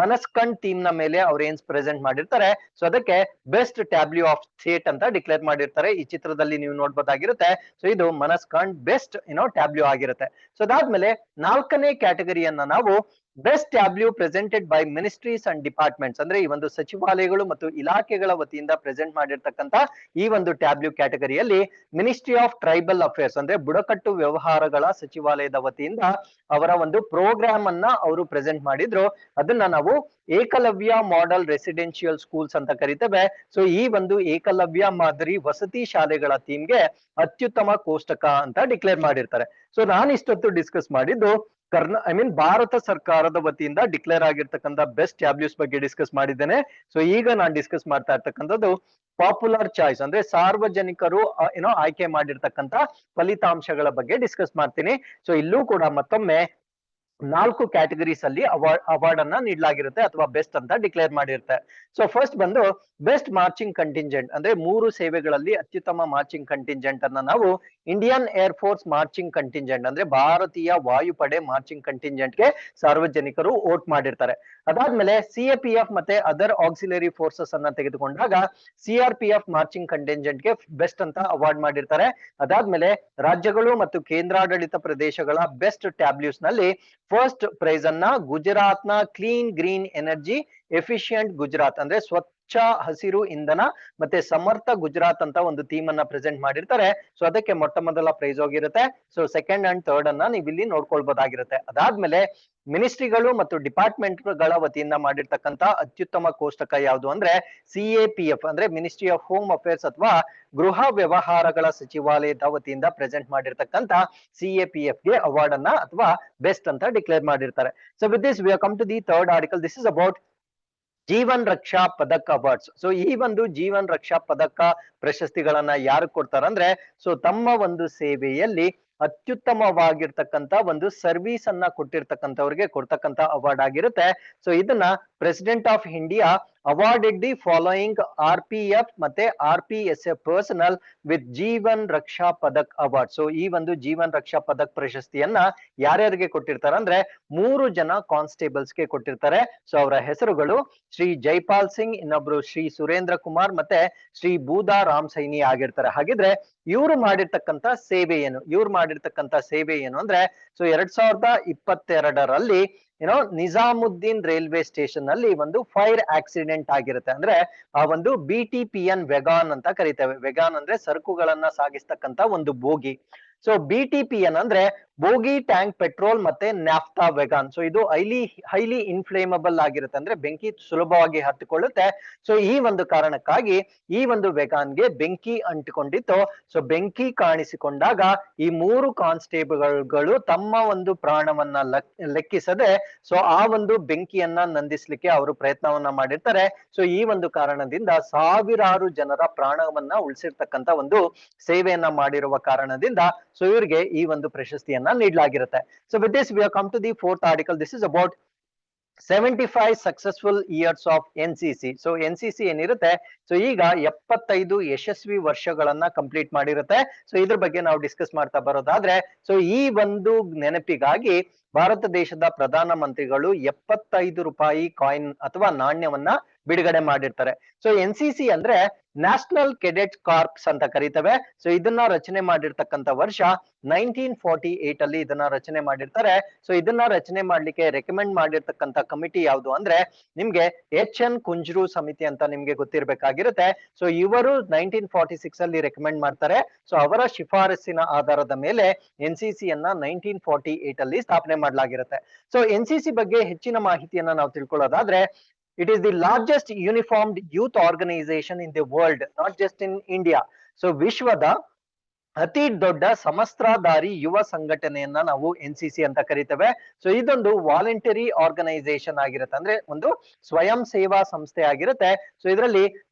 ಮನಸ್ಕಂಡ್ ಥೀಮ್ ನ ಮೇಲೆ ಅವ್ರು ಏನ್ ಪ್ರೆಸೆಂಟ್ ಮಾಡಿರ್ತಾರೆ, ಸೊ ಅದಕ್ಕೆ ಬೆಸ್ಟ್ ಟ್ಯಾಬ್ಲ್ಯೂ ಆಫ್ ಸ್ಟೇಟ್ ಅಂತ ಡಿಕ್ಲೇರ್ ಮಾಡಿರ್ತಾರೆ. ಈ ಚಿತ್ರದಲ್ಲಿ ನೀವು ನೋಡ್ಬೋದಾಗಿರುತ್ತೆ. ಸೊ ಇದು ಮನಸ್ಕಂಡ್ ಬೆಸ್ಟ್ ಟ್ಯಾಬ್ಲ್ಯೂ ಆಗಿರುತ್ತೆ. ಸೊ ಅದಾದ್ಮೇಲೆ ನಾಲ್ಕನೇ ಕ್ಯಾಟಗರಿಯನ್ನ ನಾವು best tableau presented by ministries and departments, ಅಂದ್ರೆ ಈ ಒಂದು ಸಚಿವಾಲಯಗಳು ಮತ್ತು ಇಲಾಖೆಗಳ ವತಿಯಿಂದ ಪ್ರೆಸೆಂಟ್ ಮಾಡಿರ್ತಕ್ಕಂತ ಈ ಒಂದು ಟ್ಯಾಬ್ಲ್ಯೂ ಕ್ಯಾಟಗರಿಯಲ್ಲಿ ಮಿನಿಸ್ಟ್ರಿ ಆಫ್ ಟ್ರೈಬಲ್ ಅಫೇರ್ಸ್, ಅಂದ್ರೆ ಬುಡಕಟ್ಟು ವ್ಯವಹಾರಗಳ ಸಚಿವಾಲಯದ ವತಿಯಿಂದ ಅವರ ಒಂದು ಪ್ರೋಗ್ರಾಮ್ ಅನ್ನ ಅವರು ಪ್ರೆಸೆಂಟ್ ಮಾಡಿದ್ರು. ಅದನ್ನ ನಾವು ಏಕಲವ್ಯ ಮಾಡೆಲ್ ರೆಸಿಡೆನ್ಶಿಯಲ್ ಸ್ಕೂಲ್ಸ್ ಅಂತ ಕರಿತೇವೆ. ಸೊ ಈ ಒಂದು ಏಕಲವ್ಯ ಮಾದರಿ ವಸತಿ ಶಾಲೆಗಳ ಥೀಮ್ಗೆ ಅತ್ಯುತ್ತಮ ಕೋಷ್ಟಕ ಅಂತ ಡಿಕ್ಲೇರ್ ಮಾಡಿರ್ತಾರೆ. ಸೊ ನಾನು ಇಷ್ಟೊತ್ತು ಡಿಸ್ಕಸ್ ಮಾಡಿದ್ದು ಭಾರತ ಸರ್ಕಾರದ ವತಿಯಿಂದ ಡಿಕ್ಲೇರ್ ಆಗಿರ್ತಕ್ಕಂಥ ಬೆಸ್ಟ್ ಟ್ಯಾಬ್ಲ್ಯೂಸ್ ಬಗ್ಗೆ ಡಿಸ್ಕಸ್ ಮಾಡಿದ್ದೇನೆ. ಸೊ ಈಗ ನಾನು ಡಿಸ್ಕಸ್ ಮಾಡ್ತಾ ಇರ್ತಕ್ಕಂಥದ್ದು ಪಾಪ್ಯುಲರ್ ಚಾಯ್ಸ್, ಅಂದ್ರೆ ಸಾರ್ವಜನಿಕರು ಆಯ್ಕೆ ಮಾಡಿರ್ತಕ್ಕಂಥ ಫಲಿತಾಂಶಗಳ ಬಗ್ಗೆ ಡಿಸ್ಕಸ್ ಮಾಡ್ತೀನಿ. ಸೊ ಇಲ್ಲೂ ಕೂಡ ಮತ್ತೊಮ್ಮೆ 4 ಕ್ಯಾಟಗರೀಸ್ ಅಲ್ಲಿ ಅವಾರ್ಡ್ ಅನ್ನ ನೀಡಲಾಗಿರುತ್ತೆ ಅಥವಾ ಬೆಸ್ಟ್ ಅಂತ ಡಿಕ್ಲೇರ್ ಮಾಡಿರುತ್ತೆ. ಸೊ ಫಸ್ಟ್ ಬಂದು ಬೆಸ್ಟ್ ಮಾರ್ಚಿಂಗ್ ಕಂಟಿಂಜೆಂಟ್, ಅಂದ್ರೆ 3 ಸೇವೆಗಳಲ್ಲಿ ಅತ್ಯುತ್ತಮ ಮಾರ್ಚಿಂಗ್ ಕಂಟಿಂಜೆಂಟ್ ಅನ್ನ ನಾವು Indian air force marching contingent, ಅಂದ್ರೆ ಭಾರತೀಯ ವಾಯುಪಡೆ ಮಾರ್ಚಿಂಗ್ ಕಂಟಿಂಜೆಂಟ್ ಗೆ ಸಾರ್ವಜನಿಕರು ವೋಟ್ ಮಾಡಿರ್ತಾರೆ. ಅದಾದ್ಮೇಲೆ ಸಿಎಪಿಎಫ್ ಮತ್ತೆ ಅದರ್ ಆಕ್ಸಿಲರಿ ಫೋರ್ಸಸ್ ಅನ್ನ ತೆಗೆದುಕೊಂಡಾಗ ಸಿಆರ್ಪಿಎಫ್ ಮಾರ್ಚಿಂಗ್ ಕಂಟಿಂಜೆಂಟ್ ಗೆ ಬೆಸ್ಟ್ ಅಂತ ಅವಾರ್ಡ್ ಮಾಡಿರ್ತಾರೆ. ಅದಾದ್ಮೇಲೆ ರಾಜ್ಯಗಳು ಮತ್ತು ಕೇಂದ್ರಾಡಳಿತ ಪ್ರದೇಶಗಳ ಬೆಸ್ಟ್ ಟ್ಯಾಬ್ಲ್ಯೂಸ್ ನಲ್ಲಿ ಫಸ್ಟ್ ಪ್ರೈಸ್ ಅನ್ನ ಗುಜರಾತ್ ನ clean green energy efficient Gujarat, ಅಂದ್ರೆ ಸ್ವಚ್ಛ ಹಸಿರು ಇಂಧನ ಮತ್ತೆ ಸಮರ್ಥ ಗುಜರಾತ್ ಅಂತ ಒಂದು ಥೀಮ್ ಅನ್ನ ಪ್ರೆಸೆಂಟ್ ಮಾಡಿರ್ತಾರೆ. ಸೊ ಅದಕ್ಕೆ ಮೊಟ್ಟ ಮೊದಲ ಪ್ರೈಸ್ ಹೋಗಿರುತ್ತೆ. ಸೊ ಸೆಕೆಂಡ್ ಅಂಡ್ ಥರ್ಡ್ ಅನ್ನ ನೀವು ಇಲ್ಲಿ ನೋಡ್ಕೊಳ್ಬಹುದಾಗಿರುತ್ತೆ. ಅದಾದ್ಮೇಲೆ ಮಿನಿಸ್ಟ್ರಿಗಳು ಮತ್ತು ಡಿಪಾರ್ಟ್ಮೆಂಟ್ ಗಳ ವತಿಯಿಂದ ಮಾಡಿರ್ತಕ್ಕಂತ ಅತ್ಯುತ್ತಮ ಕೋಷ್ಟಕ ಯಾವುದು ಅಂದ್ರೆ ಸಿಎಪಿಎಫ್, ಅಂದ್ರೆ ಮಿನಿಸ್ಟ್ರಿ ಆಫ್ ಹೋಮ್ ಅಫೇರ್ಸ್ ಅಥವಾ ಗೃಹ ವ್ಯವಹಾರಗಳ ಸಚಿವಾಲಯದ ವತಿಯಿಂದ ಪ್ರೆಸೆಂಟ್ ಮಾಡಿರ್ತಕ್ಕಂತ ಸಿಎಪಿಎಫ್ ಗೆ ಅವಾರ್ಡ್ ಅನ್ನ ಅಥವಾ ಬೆಸ್ಟ್ ಅಂತ ಡಿಕ್ಲೇರ್ ಮಾಡಿರ್ತಾರೆ. So with this we come to the third article. This is about Jeevan Raksha Padak awards. So ಈ ಒಂದು ಜೀವನ್ ರಕ್ಷಾ ಪದಕ ಪ್ರಶಸ್ತಿಗಳನ್ನ ಯಾರು ಕೊಡ್ತಾರ ಅಂದ್ರೆ, ಸೊ ತಮ್ಮ ಒಂದು ಸೇವೆಯಲ್ಲಿ ಅತ್ಯುತ್ತಮವಾಗಿರ್ತಕ್ಕಂತ ಒಂದು ಸರ್ವಿಸ್ ಅನ್ನ ಕೊಟ್ಟಿರ್ತಕ್ಕಂಥವ್ರಿಗೆ ಕೊಡ್ತಕ್ಕಂತ ಅವಾರ್ಡ್ ಆಗಿರುತ್ತೆ. ಸೊ ಇದನ್ನ president of India awarded the following RPF ಮತ್ತೆ RPSF personnel with Jeevan Raksha Padak award. So ಈ ಒಂದು ಜೀವನ್ ರಕ್ಷಾ ಪದಕ್ ಪ್ರಶಸ್ತಿಯನ್ನ ಯಾರ್ಯಾರಿಗೆ ಕೊಟ್ಟಿರ್ತಾರೆ ಅಂದ್ರೆ 3 ಜನ ಕಾನ್ಸ್ಟೇಬಲ್ಸ್ ಗೆ ಕೊಟ್ಟಿರ್ತಾರೆ. ಸೊ ಅವರ ಹೆಸರುಗಳು ಶ್ರೀ ಜೈಪಾಲ್ ಸಿಂಗ್, ಇನ್ನೊಬ್ರು ಶ್ರೀ ಸುರೇಂದ್ರ ಕುಮಾರ್ ಮತ್ತೆ ಶ್ರೀ ಬೂದಾ ರಾಮ್ ಸೈನಿ ಆಗಿರ್ತಾರೆ. ಹಾಗಿದ್ರೆ ಇವ್ರು ಮಾಡಿರ್ತಕ್ಕಂತ ಸೇವೆ ಏನು, ಅಂದ್ರೆ ಸೊ 2022ರಲ್ಲಿ ನಿಜಾಮುದ್ದೀನ್ ರೈಲ್ವೆ ಸ್ಟೇಷನ್ ನಲ್ಲಿ ಒಂದು ಫೈರ್ ಆಕ್ಸಿಡೆಂಟ್ ಆಗಿರುತ್ತೆ. ಅಂದ್ರೆ ಆ ಒಂದು BTPN ವೆಗಾನ್ ಅಂತ ಕರಿತೇವೆ. ವೆಗಾನ್ ಅಂದ್ರೆ ಸರಕುಗಳನ್ನ ಸಾಗಿಸ್ತಕ್ಕಂತ ಒಂದು ಬೋಗಿ. ಸೊ BTPN ಅಂದ್ರೆ ಬೋಗಿ ಟ್ಯಾಂಕ್ ಪೆಟ್ರೋಲ್ ಮತ್ತೆ ನ್ಯಾಫ್ತಾ ವೆಗಾನ್. ಸೊ ಇದು ಹೈಲಿ ಇನ್ಫ್ಲೇಮಬಲ್ ಆಗಿರುತ್ತೆ, ಅಂದ್ರೆ ಬೆಂಕಿ ಸುಲಭವಾಗಿ ಹತ್ತಿಕೊಳ್ಳುತ್ತೆ. ಸೊ ಈ ಒಂದು ಕಾರಣಕ್ಕಾಗಿ ಈ ಒಂದು ವೆಗಾನ್ಗೆ ಬೆಂಕಿ ಅಂಟಿಕೊಂಡಿತ್ತು. ಸೊ ಬೆಂಕಿ ಕಾಣಿಸಿಕೊಂಡಾಗ ಈ 3 ಕಾನ್ಸ್ಟೇಬಲ್ಗಳು ತಮ್ಮ ಒಂದು ಪ್ರಾಣವನ್ನ ಲೆಕ್ಕಿಸದೆ ಸೊ ಆ ಒಂದು ಬೆಂಕಿಯನ್ನ ನಂದಿಸ್ಲಿಕ್ಕೆ ಅವರು ಪ್ರಯತ್ನವನ್ನ ಮಾಡಿರ್ತಾರೆ. ಸೊ ಈ ಒಂದು ಕಾರಣದಿಂದ ಸಾವಿರಾರು ಜನರ ಪ್ರಾಣವನ್ನ ಉಳಿಸಿರ್ತಕ್ಕಂತ ಒಂದು ಸೇವೆಯನ್ನ ಮಾಡಿರುವ ಕಾರಣದಿಂದ ಸೊ ಇವರಿಗೆ ಈ ಒಂದು ಪ್ರಶಸ್ತಿಯನ್ನ ನೀಡಲಾಗಿರುತ್ತೆ. So with this we have come to the fourth article. This is about 75 successful years of NCC. So NCC ಏನಿರುತ್ತೆ, ಸೊ ಈಗ 75 ಯಶಸ್ವಿ ವರ್ಷಗಳನ್ನ ಕಂಪ್ಲೀಟ್ ಮಾಡಿರುತ್ತೆ. ಸೊ ಇದ್ರ ಬಗ್ಗೆ ನಾವು ಡಿಸ್ಕಸ್ ಮಾಡ್ತಾ ಬರೋದಾದ್ರೆ, ಸೊ ಈ ಒಂದು ನೆನಪಿಗಾಗಿ ಭಾರತ ದೇಶದ ಪ್ರಧಾನ ಮಂತ್ರಿಗಳು 75 ರೂಪಾಯಿ ಕಾಯಿನ್ ಅಥವಾ ನಾಣ್ಯವನ್ನ ಬಿಡುಗಡೆ ಮಾಡಿರ್ತಾರೆ. ಸೊ NCC ಅಂದ್ರೆ ನ್ಯಾಷನಲ್ ಕೆಡೆಟ್ ಕಾರ್ಪ್ಸ್ ಅಂತ ಕರೀತೇವೆ. ಸೊ ಇದನ್ನ ರಚನೆ ಮಾಡಿರ್ತಕ್ಕಂಥ ವರ್ಷ 1948 ಅಲ್ಲಿ ಇದನ್ನ ರಚನೆ ಮಾಡಿರ್ತಾರೆ. ಸೊ ಇದನ್ನ ರಚನೆ ಮಾಡ್ಲಿಕ್ಕೆ ರೆಕಮೆಂಡ್ ಮಾಡಿರ್ತಕ್ಕಂಥ ಕಮಿಟಿ ಯಾವುದು ಅಂದ್ರೆ ನಿಮ್ಗೆ HN ಕುಂಜ್ರು ಸಮಿತಿ ಅಂತ ನಿಮ್ಗೆ ಗೊತ್ತಿರ್ಬೇಕಾಗಿರುತ್ತೆ. ಸೊ ಇವರು 1946 ಅಲ್ಲಿ ರೆಕಮೆಂಡ್ ಮಾಡ್ತಾರೆ. ಸೊ ಅವರ ಶಿಫಾರಸ್ಸಿನ ಆಧಾರದ ಮೇಲೆ NCC ಯನ್ನ 1948 ಅಲ್ಲಿ ಸ್ಥಾಪನೆ ಮಾಡಲಾಗಿರುತ್ತೆ. ಸೊ NCC ಬಗ್ಗೆ ಹೆಚ್ಚಿನ ಮಾಹಿತಿಯನ್ನ ನಾವು ತಿಳ್ಕೊಳ್ಳೋದಾದ್ರೆ, it is the largest uniformed youth organization in the world, not just in India. So ವಿಶ್ವದ ಅತಿ ದೊಡ್ಡ ಸಮಸ್ತ್ರಧಾರಿ ಯುವ ಸಂಘಟನೆಯನ್ನ ನಾವು NCC ಅಂತ ಕರಿತೇವೆ. ಸೊ ಇದೊಂದು ವಾಲಂಟರಿ ಆರ್ಗನೈಸೇಷನ್ ಆಗಿರುತ್ತೆ, ಅಂದ್ರೆ ಒಂದು ಸ್ವಯಂ ಸೇವಾ ಸಂಸ್ಥೆ ಆಗಿರುತ್ತೆ. ಸೊ ಇದರಲ್ಲಿ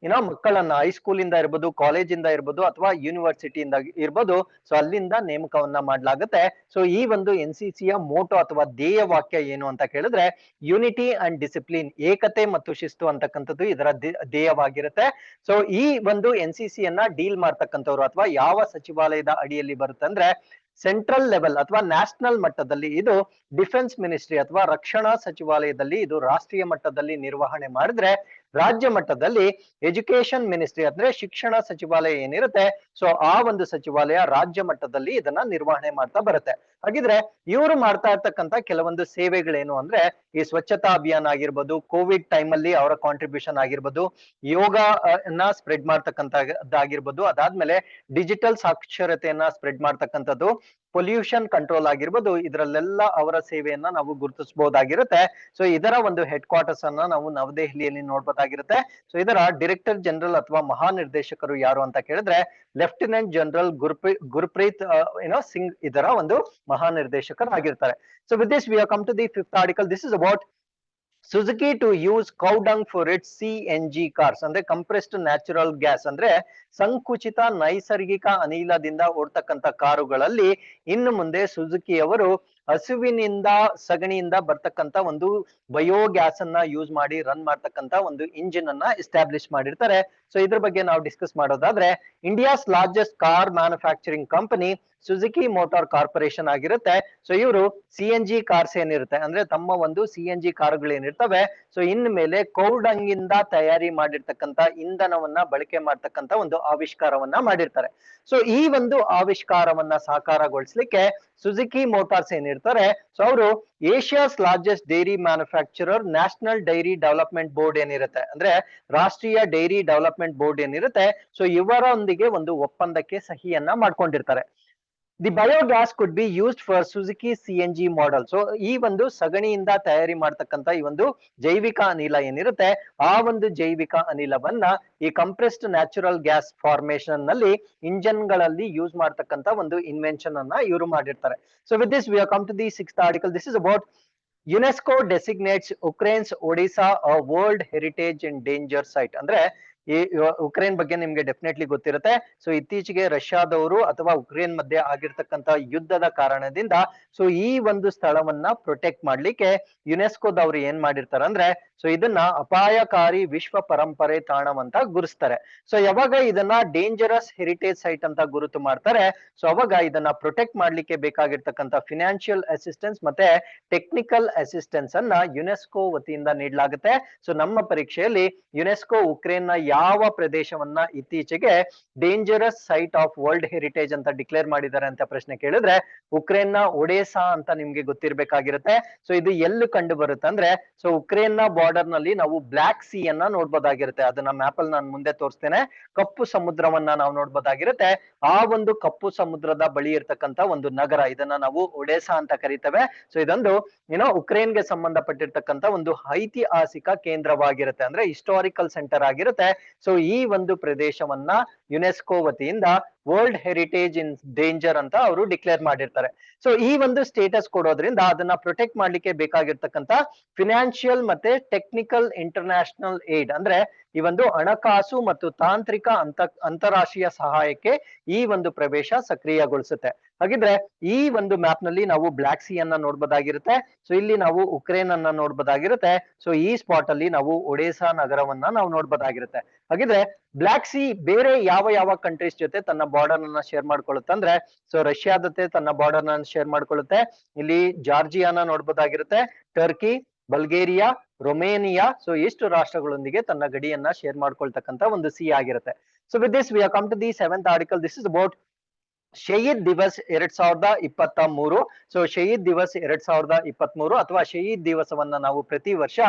ಮಕ್ಕಳನ್ನ ಹೈಸ್ಕೂಲ್ ಇಂದ ಇರ್ಬೋದು, ಕಾಲೇಜಿಂದ ಇರ್ಬೋದು ಅಥವಾ ಯೂನಿವರ್ಸಿಟಿಯಿಂದ ಇರ್ಬೋದು, ಸೊ ಅಲ್ಲಿಂದ ನೇಮಕವನ್ನ ಮಾಡ್ಲಾಗುತ್ತೆ. ಸೊ ಈ ಒಂದು NCC ಯ ಮೋಟೋ ಅಥವಾ ಧ್ಯೇಯ ವಾಕ್ಯ ಏನು ಅಂತ ಕೇಳಿದ್ರೆ ಯೂನಿಟಿ ಅಂಡ್ ಡಿಸಿಪ್ಲಿನ್, ಏಕತೆ ಮತ್ತು ಶಿಸ್ತು ಅಂತಕ್ಕಂಥದ್ದು ಇದರ ಧ್ಯೇಯವಾಗಿರುತ್ತೆ. ಸೊ ಈ ಒಂದು NCC ಯನ್ನ ಡೀಲ್ ಮಾಡ್ತಕ್ಕಂಥವ್ರು ಅಥವಾ ಯಾವ ಸಚಿವಾಲಯದ ಅಡಿಯಲ್ಲಿ ಬರುತ್ತೆ ಅಂದ್ರೆ ಸೆಂಟ್ರಲ್ ಲೆವೆಲ್ ಅಥವಾ ನ್ಯಾಷನಲ್ ಮಟ್ಟದಲ್ಲಿ ಇದು ಡಿಫೆನ್ಸ್ ಮಿನಿಸ್ಟ್ರಿ ಅಥವಾ ರಕ್ಷಣಾ ಸಚಿವಾಲಯದಲ್ಲಿ ಇದು ರಾಷ್ಟ್ರೀಯ ಮಟ್ಟದಲ್ಲಿ ನಿರ್ವಹಣೆ ಮಾಡಿದ್ರೆ, ರಾಜ್ಯ ಮಟ್ಟದಲ್ಲಿ ಎಜುಕೇಶನ್ ಮಿನಿಸ್ಟ್ರಿ ಅಂದ್ರೆ ಶಿಕ್ಷಣ ಸಚಿವಾಲಯ ಏನಿರುತ್ತೆ, ಸೊ ಆ ಒಂದು ಸಚಿವಾಲಯ ರಾಜ್ಯ ಮಟ್ಟದಲ್ಲಿ ಇದನ್ನ ನಿರ್ವಹಣೆ ಮಾಡ್ತಾ ಬರುತ್ತೆ. ಹಾಗಿದ್ರೆ ಇವರು ಮಾಡ್ತಾ ಇರ್ತಕ್ಕಂತ ಕೆಲವೊಂದು ಸೇವೆಗಳೇನು ಅಂದ್ರೆ ಈ ಸ್ವಚ್ಛತಾ ಅಭಿಯಾನ ಆಗಿರ್ಬೋದು, ಕೋವಿಡ್ ಟೈಮ್ ಅಲ್ಲಿ ಅವರ ಕಾಂಟ್ರಿಬ್ಯೂಷನ್ ಆಗಿರ್ಬೋದು, ಯೋಗ ಸ್ಪ್ರೆಡ್ ಮಾಡ್ತಕ್ಕಂಥದ್ದಾಗಿರ್ಬೋದು, ಅದಾದ್ಮೇಲೆ ಡಿಜಿಟಲ್ ಸಾಕ್ಷರತೆಯನ್ನ ಸ್ಪ್ರೆಡ್ ಮಾಡ್ತಕ್ಕಂಥದ್ದು, ಪೊಲ್ಯೂಷನ್ ಕಂಟ್ರೋಲ್ ಆಗಿರ್ಬೋದು, ಇದರಲ್ಲೆಲ್ಲ ಅವರ ಸೇವೆಯನ್ನ ನಾವು ಗುರುತಿಸಬಹುದಾಗಿರುತ್ತೆ. ಸೊ ಇದರ ಒಂದು ಹೆಡ್ ಕ್ವಾರ್ಟರ್ಸ್ ಅನ್ನ ನಾವು ನವದೆಹಲಿಯಲ್ಲಿ ನೋಡ್ಬೋದಾಗಿರುತ್ತೆ. ಸೊ ಇದರ ಡೈರೆಕ್ಟರ್ ಜನರಲ್ ಅಥವಾ ಮಹಾನಿರ್ದೇಶಕರು ಯಾರು ಅಂತ ಕೇಳಿದ್ರೆ ಲೆಫ್ಟಿನೆಂಟ್ ಜನರಲ್ ಗುರ್ಪ್ರೀತ್ ಸಿಂಗ್ ಇದರ ಒಂದು ಮಹಾನಿರ್ದೇಶಕರಾಗಿರ್ತಾರೆ. So with this we have come to the fifth article. This is about Suzuki to use cow dung for its CNG cars, ಅಂದ್ರೆ ಕಂಪ್ರೆಸ್ಡ್ ನ್ಯಾಚುರಲ್ ಗ್ಯಾಸ್, ಅಂದ್ರೆ ಸಂಕುಚಿತ ನೈಸರ್ಗಿಕ ಅನಿಲದಿಂದ ಓಡ್ತಕ್ಕಂತ ಕಾರುಗಳಲ್ಲಿ ಇನ್ನು ಮುಂದೆ ಸುಜುಕಿಯವರು ಹಸುವಿನಿಂದ ಸಗಣಿಯಿಂದ ಬರ್ತಕ್ಕಂತ ಒಂದು ಬಯೋಗ್ಯಾಸ್ ಅನ್ನ ಯೂಸ್ ಮಾಡಿ ರನ್ ಮಾಡ್ತಕ್ಕಂತ ಒಂದು ಇಂಜಿನ್ ಅನ್ನ ಎಸ್ಟಾಬ್ಲಿಷ್ ಮಾಡಿರ್ತಾರೆ. ಸೊ ಇದ್ರ ಬಗ್ಗೆ ನಾವು ಡಿಸ್ಕಸ್ ಮಾಡೋದಾದ್ರೆ, India's largest car manufacturing company Suzuki motor corporation ಆಗಿರುತ್ತೆ. ಸೊ ಇವರು CNG ಕಾರ್ಸ್ ಏನಿರುತ್ತೆ ಅಂದ್ರೆ ತಮ್ಮ ಒಂದು CNG ಕಾರುಗಳು ಏನಿರ್ತವೆ, ಸೊ ಇನ್ ಮೇಲೆ ಕೌಡಂಗಿಂದ ತಯಾರಿ ಮಾಡಿರ್ತಕ್ಕಂತ ಇಂಧನವನ್ನ ಬಳಕೆ ಮಾಡ್ತಕ್ಕಂತ ಒಂದು ಆವಿಷ್ಕಾರವನ್ನ ಮಾಡಿರ್ತಾರೆ. ಸೊ ಈ ಒಂದು ಆವಿಷ್ಕಾರವನ್ನ ಸಾಕಾರಗೊಳಿಸ್ಲಿಕ್ಕೆ ಸುಜುಕಿ ಮೋಟಾರ್ಸ್ ಏನಿರ್ತಾರೆ, ಸೊ ಅವರು Asia's largest dairy manufacturer national dairy development board ಏನಿರುತ್ತೆ ಅಂದ್ರೆ ರಾಷ್ಟ್ರೀಯ ಡೈರಿ ಡೆವಲಪ್ಮೆಂಟ್ ಬೋರ್ಡ್ ಏನಿರುತ್ತೆ, ಸೊ ಇವರೊಂದಿಗೆ ಒಂದು ಒಪ್ಪಂದಕ್ಕೆ ಸಹಿಯನ್ನ ಮಾಡ್ಕೊಂಡಿರ್ತಾರೆ. The biogas could be used for Suzuki CNG model. So ಈ ಒಂದು ಸಗಣಿಯಿಂದ ತಯಾರಿ ಮಾಡ್ತಕ್ಕಂತ ಈ ಒಂದು ಜೈವಿಕ ಅನಿಲ ಏನಿರುತ್ತೆ, ಆ ಒಂದು ಜೈವಿಕ ಅನಿಲವನ್ನ ಈ ಕಂಪ್ರೆಸ್ಡ್ ನ್ಯಾಚುರಲ್ ಗ್ಯಾಸ್ ಫಾರ್ಮೇಶನ್ ನಲ್ಲಿ ಇಂಜಿನ್ ಗಳಲ್ಲಿ ಯೂಸ್ ಮಾಡ್ತಕ್ಕಂತ ಒಂದು ಇನ್ವೆನ್ಷನ್ ಅನ್ನ ಇವರು ಮಾಡಿರ್ತಾರೆ. So with this we have come to the sixth article. This is about UNESCO designates Ukraine's Odesa a world heritage in danger site. ಅಂದ್ರೆ ಈ ಉಕ್ರೇನ್ ಬಗ್ಗೆ ನಿಮ್ಗೆ ಡೆಫಿನೆಟ್ಲಿ ಗೊತ್ತಿರುತ್ತೆ. ಸೊ ಇತ್ತೀಚೆಗೆ ರಷ್ಯಾದವರು ಅಥವಾ ಉಕ್ರೇನ್ ಮಧ್ಯೆ ಆಗಿರ್ತಕ್ಕಂತ ಯುದ್ಧದ ಕಾರಣದಿಂದ ಸೊ ಈ ಒಂದು ಸ್ಥಳವನ್ನ ಪ್ರೊಟೆಕ್ಟ್ ಮಾಡ್ಲಿಕ್ಕೆ ಯುನೆಸ್ಕೋದವ್ರು ಏನ್ ಮಾಡಿರ್ತಾರೆ ಅಂದ್ರೆ ಸೊ ಇದನ್ನ ಅಪಾಯಕಾರಿ ವಿಶ್ವ ಪರಂಪರೆ ತಾಣವಂತ ಗುರುಸ್ತಾರೆ. ಸೊ ಯಾವಾಗ ಇದನ್ನ ಡೇಂಜರಸ್ ಹೆರಿಟೇಜ್ ಸೈಟ್ ಅಂತ ಗುರುತು ಮಾಡ್ತಾರೆ, ಸೊ ಅವಾಗ ಇದನ್ನ ಪ್ರೊಟೆಕ್ಟ್ ಮಾಡ್ಲಿಕ್ಕೆ ಬೇಕಾಗಿರ್ತಕ್ಕಂತ ಫಿನಾನ್ಷಿಯಲ್ ಅಸಿಸ್ಟೆನ್ಸ್ ಮತ್ತೆ ಟೆಕ್ನಿಕಲ್ ಅಸಿಸ್ಟೆನ್ಸ್ ಅನ್ನ ಯುನೆಸ್ಕೋ ವತಿಯಿಂದ ನೀಡಲಾಗುತ್ತೆ. ಸೊ ನಮ್ಮ ಪರೀಕ್ಷೆಯಲ್ಲಿ ಯುನೆಸ್ಕೋ ಉಕ್ರೇನ್ ನ ಯಾವ ಪ್ರದೇಶವನ್ನ ಇತ್ತೀಚೆಗೆ dangerous site of world heritage ಅಂತ ಡಿಕ್ಲೇರ್ ಮಾಡಿದ್ದಾರೆ ಅಂತ ಪ್ರಶ್ನೆ ಕೇಳಿದ್ರೆ ಉಕ್ರೇನ್ ನ ಒಡೆಸಾ ಅಂತ ನಿಮ್ಗೆ ಗೊತ್ತಿರ್ಬೇಕಾಗಿರುತ್ತೆ. ಸೊ ಇದು ಎಲ್ಲಿ ಕಂಡು ಬರುತ್ತೆ ಅಂದ್ರೆ ಸೊ ಉಕ್ರೇನ್ ನ ಬಾರ್ಡರ್ ನಲ್ಲಿ ನಾವು ಬ್ಲಾಕ್ ಸಿ ಅನ್ನ ನೋಡ್ಬೋದಾಗಿರುತ್ತೆ. ಅದನ್ನ ಮ್ಯಾಪ್ ಅಲ್ಲಿ ನಾನು ಮುಂದೆ ತೋರಿಸ್ತೇನೆ. ಕಪ್ಪು ಸಮುದ್ರವನ್ನ ನಾವು ನೋಡ್ಬೋದಾಗಿರುತ್ತೆ. ಆ ಒಂದು ಕಪ್ಪು ಸಮುದ್ರದ ಬಳಿ ಇರ್ತಕ್ಕಂತ ಒಂದು ನಗರ, ಇದನ್ನ ನಾವು ಒಡೆಸಾ ಅಂತ ಕರಿತೇವೆ. ಸೊ ಇದೊಂದು ಉಕ್ರೇನ್ಗೆ ಸಂಬಂಧಪಟ್ಟಿರ್ತಕ್ಕಂತ ಒಂದು ಐತಿಹಾಸಿಕ ಕೇಂದ್ರವಾಗಿರುತ್ತೆ, ಅಂದ್ರೆ ಹಿಸ್ಟಾರಿಕಲ್ ಸೆಂಟರ್ ಆಗಿರುತ್ತೆ. ಸೊ ಈ ಒಂದು ಪ್ರದೇಶವನ್ನ ಯುನೆಸ್ಕೋ ವತಿಯಿಂದ ವರ್ಲ್ಡ್ ಹೆರಿಟೇಜ್ ಇನ್ ಡೇಂಜರ್ ಅಂತ ಅವರು ಡಿಕ್ಲೇರ್ ಮಾಡಿರ್ತಾರೆ. ಸೊ ಈ ಒಂದು ಸ್ಟೇಟಸ್ ಕೊಡೋದ್ರಿಂದ ಅದನ್ನ ಪ್ರೊಟೆಕ್ಟ್ ಮಾಡ್ಲಿಕ್ಕೆ ಬೇಕಾಗಿರ್ತಕ್ಕಂತ ಫಿನಾನ್ಷಿಯಲ್ ಮತ್ತೆ ಟೆಕ್ನಿಕಲ್ ಇಂಟರ್ನ್ಯಾಷನಲ್ ಏಡ್, ಅಂದ್ರೆ ಈ ಒಂದು ಹಣಕಾಸು ಮತ್ತು ತಾಂತ್ರಿಕ ಅಂತಾರಾಷ್ಟ್ರೀಯ ಸಹಾಯಕ್ಕೆ ಈ ಒಂದು ಪ್ರವೇಶ ಸಕ್ರಿಯಗೊಳಿಸುತ್ತೆ. ಹಾಗಿದ್ರೆ ಈ ಒಂದು ಮ್ಯಾಪ್ ನಲ್ಲಿ ನಾವು ಬ್ಲಾಕ್ ಸಿ ಅನ್ನ ನೋಡ್ಬೋದಾಗಿರುತ್ತೆ. ಸೊ ಇಲ್ಲಿ ನಾವು ಉಕ್ರೇನ್ ಅನ್ನ ನೋಡ್ಬೋದಾಗಿರುತ್ತೆ. ಸೊ ಈ ಸ್ಪಾಟ್ ಅಲ್ಲಿ ನಾವು ಒಡೆಸಾ ನಗರವನ್ನ ನಾವು ನೋಡ್ಬೋದಾಗಿರುತ್ತೆ. ಹಾಗಿದ್ರೆ ಬ್ಲಾಕ್ ಸಿ ಬೇರೆ ಯಾವ ಯಾವ ಕಂಟ್ರೀಸ್ ಜೊತೆ ತನ್ನ ಬಾರ್ಡರ್ ಅನ್ನ ಶೇರ್ ಮಾಡ್ಕೊಳ್ಳುತ್ತೆ ಅಂದ್ರೆ ಸೊ ರಷ್ಯಾ ಜೊತೆ ತನ್ನ ಬಾರ್ಡರ್ ನ ಶೇರ್ ಮಾಡ್ಕೊಳ್ಳುತ್ತೆ. ಇಲ್ಲಿ ಜಾರ್ಜಿಯಾನ ನೋಡ್ಬೋದಾಗಿರುತ್ತೆ, ಟರ್ಕಿ, ಬಲ್ಗೇರಿಯಾ, ರೊಮೇನಿಯಾ. ಸೊ ಎಷ್ಟು ರಾಷ್ಟ್ರಗಳೊಂದಿಗೆ ತನ್ನ ಗಡಿಯನ್ನ ಶೇರ್ ಮಾಡ್ಕೊಳ್ತಕ್ಕಂತ ಒಂದು ಸಿ ಆಗಿರುತ್ತೆ. So with this we have come to the 7th article. This is about Shaheed Diwas 2023. So Shaheed Diwas 2023 ಅಥವಾ ಶಹೀದ್ ದಿವಸವನ್ನ ನಾವು ಪ್ರತಿ ವರ್ಷ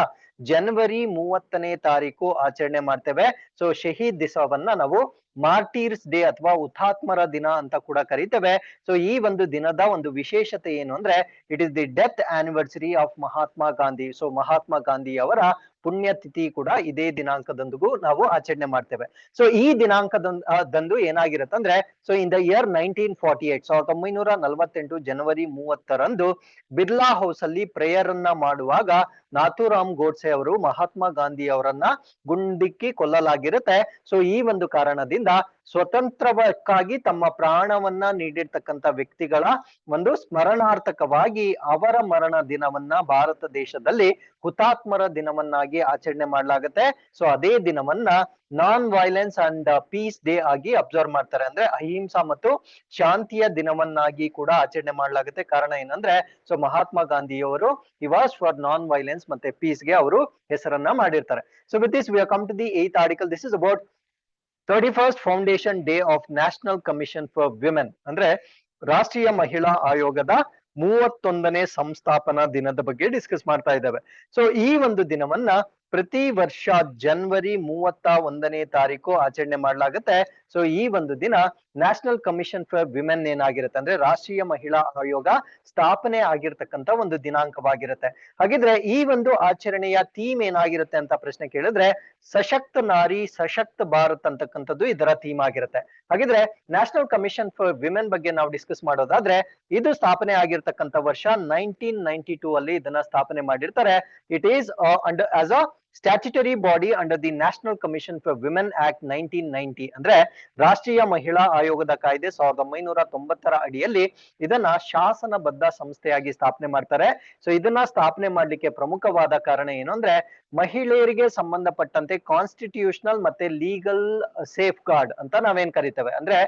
ಜನವರಿ 30ನೇ ತಾರೀಕು ಆಚರಣೆ ಮಾಡ್ತೇವೆ. ಸೊ ಶಹೀದ್ ದಿವಸವನ್ನ ನಾವು ಮಾರ್ಟಿರ್ಸ್ ಡೇ ಅಥವಾ ಹುತಾತ್ಮರ ದಿನ ಅಂತ ಕೂಡ ಕರೀತೇವೆ. ಸೊ ಈ ಒಂದು ದಿನದ ಒಂದು ವಿಶೇಷತೆ ಏನು ಅಂದ್ರೆ it is the death anniversary of Mahatma Gandhi. So Mahatma Gandhi ಅವರ ಪುಣ್ಯತಿಥಿ ಕೂಡ ಇದೇ ದಿನಾಂಕದಂದಿಗೂ ನಾವು ಆಚರಣೆ ಮಾಡ್ತೇವೆ. ಸೊ ಈ ದಿನಾಂಕದಂದು ಏನಾಗಿರುತ್ತೆ ಅಂದ್ರೆ ಸೊ ಇನ್ ದ ಇಯರ್ 1948, 1948 ಜನವರಿ 30ರಂದು ಬಿರ್ಲಾ ಹೌಸ್ ಅಲ್ಲಿ ಪ್ರೇಯರ್ ಅನ್ನ ಮಾಡುವಾಗ ನಾಥೂರಾಮ್ ಗೋಡ್ಸೆ ಅವರು ಮಹಾತ್ಮ ಗಾಂಧಿ ಅವರನ್ನ ಗುಂಡಿಕ್ಕಿ ಕೊಲ್ಲಲಾಗಿರುತ್ತೆ. ಸೊ ಈ ಒಂದು ಕಾರಣದಿಂದ ಸ್ವತಂತ್ರಕ್ಕಾಗಿ ತಮ್ಮ ಪ್ರಾಣವನ್ನ ನೀಡಿರ್ತಕ್ಕಂಥ ವ್ಯಕ್ತಿಗಳ ಒಂದು ಸ್ಮರಣಾರ್ಥಕವಾಗಿ ಅವರ ಮರಣ ದಿನವನ್ನ ಭಾರತ ದೇಶದಲ್ಲಿ ಹುತಾತ್ಮರ ದಿನವನ್ನಾಗಿ ಆಚರಣೆ ಮಾಡಲಾಗುತ್ತೆ. ಸೊ ಅದೇ ದಿನವನ್ನ non violence and peace day ಆಗಿ ಅಬ್ಸರ್ವ್ ಮಾಡ್ತಾರೆ, ಅಂದ್ರೆ ಅಹಿಂಸಾ ಮತ್ತು ಶಾಂತಿಯ ದಿನವನ್ನಾಗಿ ಕೂಡ ಆಚರಣೆ ಮಾಡಲಾಗುತ್ತೆ. ಕಾರಣ ಏನಂದ್ರೆ ಸೊ ಮಹಾತ್ಮ ಗಾಂಧಿಯವರು he was for non violence ಮತ್ತೆ ಪೀಸ್ ಗೆ ಅವರು ಹೆಸರನ್ನ ಮಾಡಿರ್ತಾರೆ. So with this we have come to the 8th article. This is about 31st foundation day of national commission for women, ಅಂದ್ರೆ ರಾಷ್ಟ್ರೀಯ ಮಹಿಳಾ ಆಯೋಗದ 31ನೇ ಸಂಸ್ಥಾಪನಾ ದಿನದ ಬಗ್ಗೆ ಡಿಸ್ಕಸ್ ಮಾಡ್ತಾ ಇದ್ದೇವೆ. ಸೊ ಈ ಒಂದು ದಿನವನ್ನ ಪ್ರತಿ ವರ್ಷ ಜನವರಿ 31ನೇ ತಾರೀಕು ಆಚರಣೆ ಮಾಡಲಾಗುತ್ತೆ. ಸೊ ಈ ಒಂದು ದಿನ ನ್ಯಾಷನಲ್ ಕಮಿಷನ್ ಫಾರ್ ವಿಮೆನ್ ಏನಾಗಿರುತ್ತೆ ಅಂದ್ರೆ ರಾಷ್ಟ್ರೀಯ ಮಹಿಳಾ ಆಯೋಗ ಸ್ಥಾಪನೆ ಆಗಿರ್ತಕ್ಕಂತ ಒಂದು ದಿನಾಂಕವಾಗಿರುತ್ತೆ. ಹಾಗಿದ್ರೆ ಈ ಒಂದು ಆಚರಣೆಯ ಥೀಮ್ ಏನಾಗಿರುತ್ತೆ ಅಂತ ಪ್ರಶ್ನೆ ಕೇಳಿದ್ರೆ ಸಶಕ್ತ ನಾರಿ ಸಶಕ್ತ ಭಾರತ್ ಅಂತಕ್ಕಂಥದ್ದು ಇದರ ಥೀಮ್ ಆಗಿರುತ್ತೆ. ಹಾಗಿದ್ರೆ ನ್ಯಾಷನಲ್ ಕಮಿಷನ್ ಫಾರ್ ವಿಮೆನ್ ಬಗ್ಗೆ ನಾವು ಡಿಸ್ಕಸ್ ಮಾಡೋದಾದ್ರೆ ಇದು ಸ್ಥಾಪನೆ ಆಗಿರ್ತಕ್ಕಂಥ ವರ್ಷ 1992 ಅಲ್ಲಿ ಇದನ್ನ ಸ್ಥಾಪನೆ ಮಾಡಿರ್ತಾರೆ. It is under as a statutory body under the national commission for women act 1990, ಅಂದ್ರೆ ರಾಷ್ಟ್ರೀಯ ಮಹಿಳಾ ಆಯೋಗದ ಕಾಯ್ದೆ 1990ರ ಅಡಿಯಲ್ಲಿ ಇದನ್ನ ಶಾಸನಬದ್ಧ ಸಂಸ್ಥೆಯಾಗಿ ಸ್ಥಾಪನೆ ಮಾಡ್ತಾರೆ. ಸೊ ಇದನ್ನ ಸ್ಥಾಪನೆ ಮಾಡ್ಲಿಕ್ಕೆ ಪ್ರಮುಖವಾದ ಕಾರಣ ಏನು ಅಂದ್ರೆ ಮಹಿಳೆಯರಿಗೆ ಸಂಬಂಧಪಟ್ಟಂತೆ ಕಾನ್ಸ್ಟಿಟ್ಯೂಷನಲ್ ಮತ್ತೆ ಲೀಗಲ್ ಸೇಫ್ ಗಾರ್ಡ್ ಅಂತ ನಾವೇನ್ ಕರಿತೇವೆ, ಅಂದ್ರೆ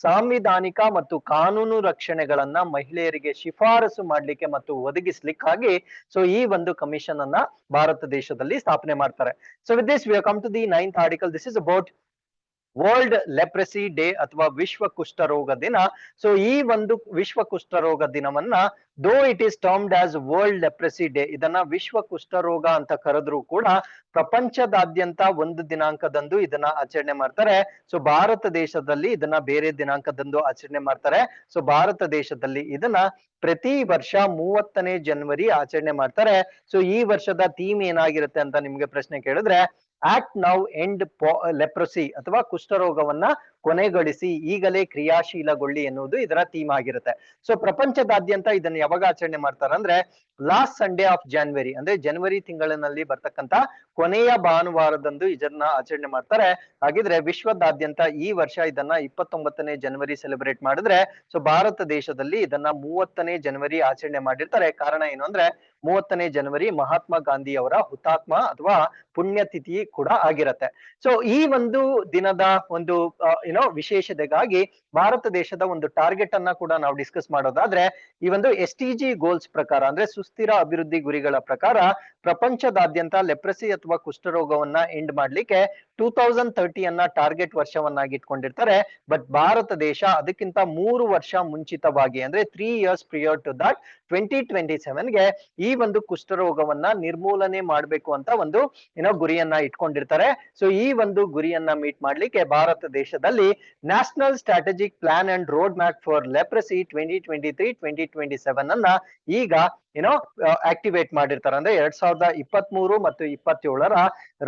ಸಾಂವಿಧಾನಿಕ ಮತ್ತು ಕಾನೂನು ರಕ್ಷಣೆಗಳನ್ನ ಮಹಿಳೆಯರಿಗೆ ಶಿಫಾರಸು ಮಾಡ್ಲಿಕ್ಕೆ ಮತ್ತು ಒದಗಿಸ್ಲಿಕ್ಕಾಗಿ ಸೊ ಈ ಒಂದು ಕಮಿಷನ್ ಅನ್ನ ಭಾರತ ದೇಶದಲ್ಲಿ ಸ್ಥಾಪನೆ ಮಾಡ್ತಾರೆ. So with this we have come to the 9th article. This is about world leprosy day ಅಥವಾ ವಿಶ್ವ ಕುಷ್ಠರೋಗ ದಿನ. ಸೊ ಈ ಒಂದು ವಿಶ್ವ ಕುಷ್ಠರೋಗ ದಿನವನ್ನ though it is termed as world leprosy day, ಇದನ್ನ ವಿಶ್ವ ಕುಷ್ಠರೋಗ ಅಂತ ಕರೆದ್ರು ಕೂಡ ಪ್ರಪಂಚದಾದ್ಯಂತ ಒಂದು ದಿನಾಂಕದಂದು ಇದನ್ನ ಆಚರಣೆ ಮಾಡ್ತಾರೆ. ಸೊ ಭಾರತ ದೇಶದಲ್ಲಿ ಇದನ್ನ ಬೇರೆ ದಿನಾಂಕದಂದು ಆಚರಣೆ ಮಾಡ್ತಾರೆ. ಸೊ ಭಾರತ ದೇಶದಲ್ಲಿ ಇದನ್ನ ಪ್ರತಿ ವರ್ಷ 30ನೇ ಜನವರಿ ಆಚರಣೆ ಮಾಡ್ತಾರೆ. ಸೊ ಈ ವರ್ಷದ ಥೀಮ್ ಏನಾಗಿರುತ್ತೆ ಅಂತ ನಿಮ್ಗೆ ಪ್ರಶ್ನೆ ಕೇಳಿದ್ರೆ ಆಕ್ಟ್ ನೌ ಎಂಡ್ ಲೆಪ್ರಸಿ ಅಥವಾ ಕುಷ್ಠರೋಗವನ್ನ ಕೊನೆಗೊಳಿಸಿ ಈಗಲೇ ಕ್ರಿಯಾಶೀಲಗೊಳ್ಳಿ ಎನ್ನುವುದು ಇದರ ಥೀಮ್ ಆಗಿರುತ್ತೆ. ಸೊ ಪ್ರಪಂಚದಾದ್ಯಂತ ಇದನ್ನ ಯಾವಾಗ ಆಚರಣೆ ಮಾಡ್ತಾರೆ ಅಂದ್ರೆ ಲಾಸ್ಟ್ ಸಂಡೇ ಆಫ್ ಜಾನ್ವರಿ, ಅಂದ್ರೆ ಜನವರಿ ತಿಂಗಳಿನಲ್ಲಿ ಬರ್ತಕ್ಕಂತ ಕೊನೆಯ ಭಾನುವಾರದಂದು ಇದನ್ನ ಆಚರಣೆ ಮಾಡ್ತಾರೆ. ಹಾಗಿದ್ರೆ ವಿಶ್ವದಾದ್ಯಂತ ಈ ವರ್ಷ ಇದನ್ನ 29ನೇ ಜನವರಿ ಸೆಲೆಬ್ರೇಟ್ ಮಾಡಿದ್ರೆ ಸೊ ಭಾರತ ದೇಶದಲ್ಲಿ ಇದನ್ನ 30ನೇ ಜನವರಿ ಆಚರಣೆ ಮಾಡಿರ್ತಾರೆ. ಕಾರಣ ಏನು ಅಂದ್ರೆ 30ನೇ ಜನವರಿ ಮಹಾತ್ಮ ಗಾಂಧಿ ಅವರ ಹುತಾತ್ಮ ಅಥವಾ ಪುಣ್ಯತಿಥಿ ಕೂಡ ಆಗಿರತ್ತೆ. ಸೊ ಈ ಒಂದು ದಿನದ ಒಂದು ವಿಶೇಷತೆಗಾಗಿ ಭಾರತ ದೇಶದ ಒಂದು ಟಾರ್ಗೆಟ್ ಅನ್ನ ಕೂಡ ನಾವು ಡಿಸ್ಕಸ್ ಮಾಡೋದಾದ್ರೆ ಈ ಒಂದು SDG ಗೋಲ್ಸ್ ಪ್ರಕಾರ, ಅಂದ್ರೆ ಸುಸ್ಥಿರ ಅಭಿವೃದ್ಧಿ ಗುರಿಗಳ ಪ್ರಕಾರ ಪ್ರಪಂಚದಾದ್ಯಂತ ಲೆಪ್ರಸಿ ಅಥವಾ ಕುಷ್ಠರೋಗವನ್ನ ಎಂಡ್ ಮಾಡ್ಲಿಕ್ಕೆ 2030 ಅನ್ನ ಟಾರ್ಗೆಟ್ ವರ್ಷವನ್ನಾಗಿ ಇಟ್ಕೊಂಡಿರ್ತಾರೆ. ಬಟ್ ಭಾರತ ದೇಶ ಅದಕ್ಕಿಂತ 3 ವರ್ಷ ಮುಂಚಿತವಾಗಿ ಅಂದ್ರೆ 3 years prior to that 2027 ಗೆ ಈ ಒಂದು ಕುಷ್ಠರೋಗವನ್ನ ನಿರ್ಮೂಲನೆ ಮಾಡ್ಬೇಕು ಅಂತ ಒಂದು ಗುರಿಯನ್ನ ಇಟ್ಕೊಂಡಿರ್ತಾರೆ. ಸೊ ಈ ಒಂದು ಗುರಿಯನ್ನ ಮೀಟ್ ಮಾಡ್ಲಿಕ್ಕೆ ಭಾರತ ದೇಶದಲ್ಲಿ national strategic plan and road map for leprosy 2023-2027 ಅನ್ನ ಈಗ ಆಕ್ಟಿವೇಟ್ ಮಾಡಿರ್ತಾರೆ. ಅಂದ್ರೆ 2023 ಮತ್ತು 27ರ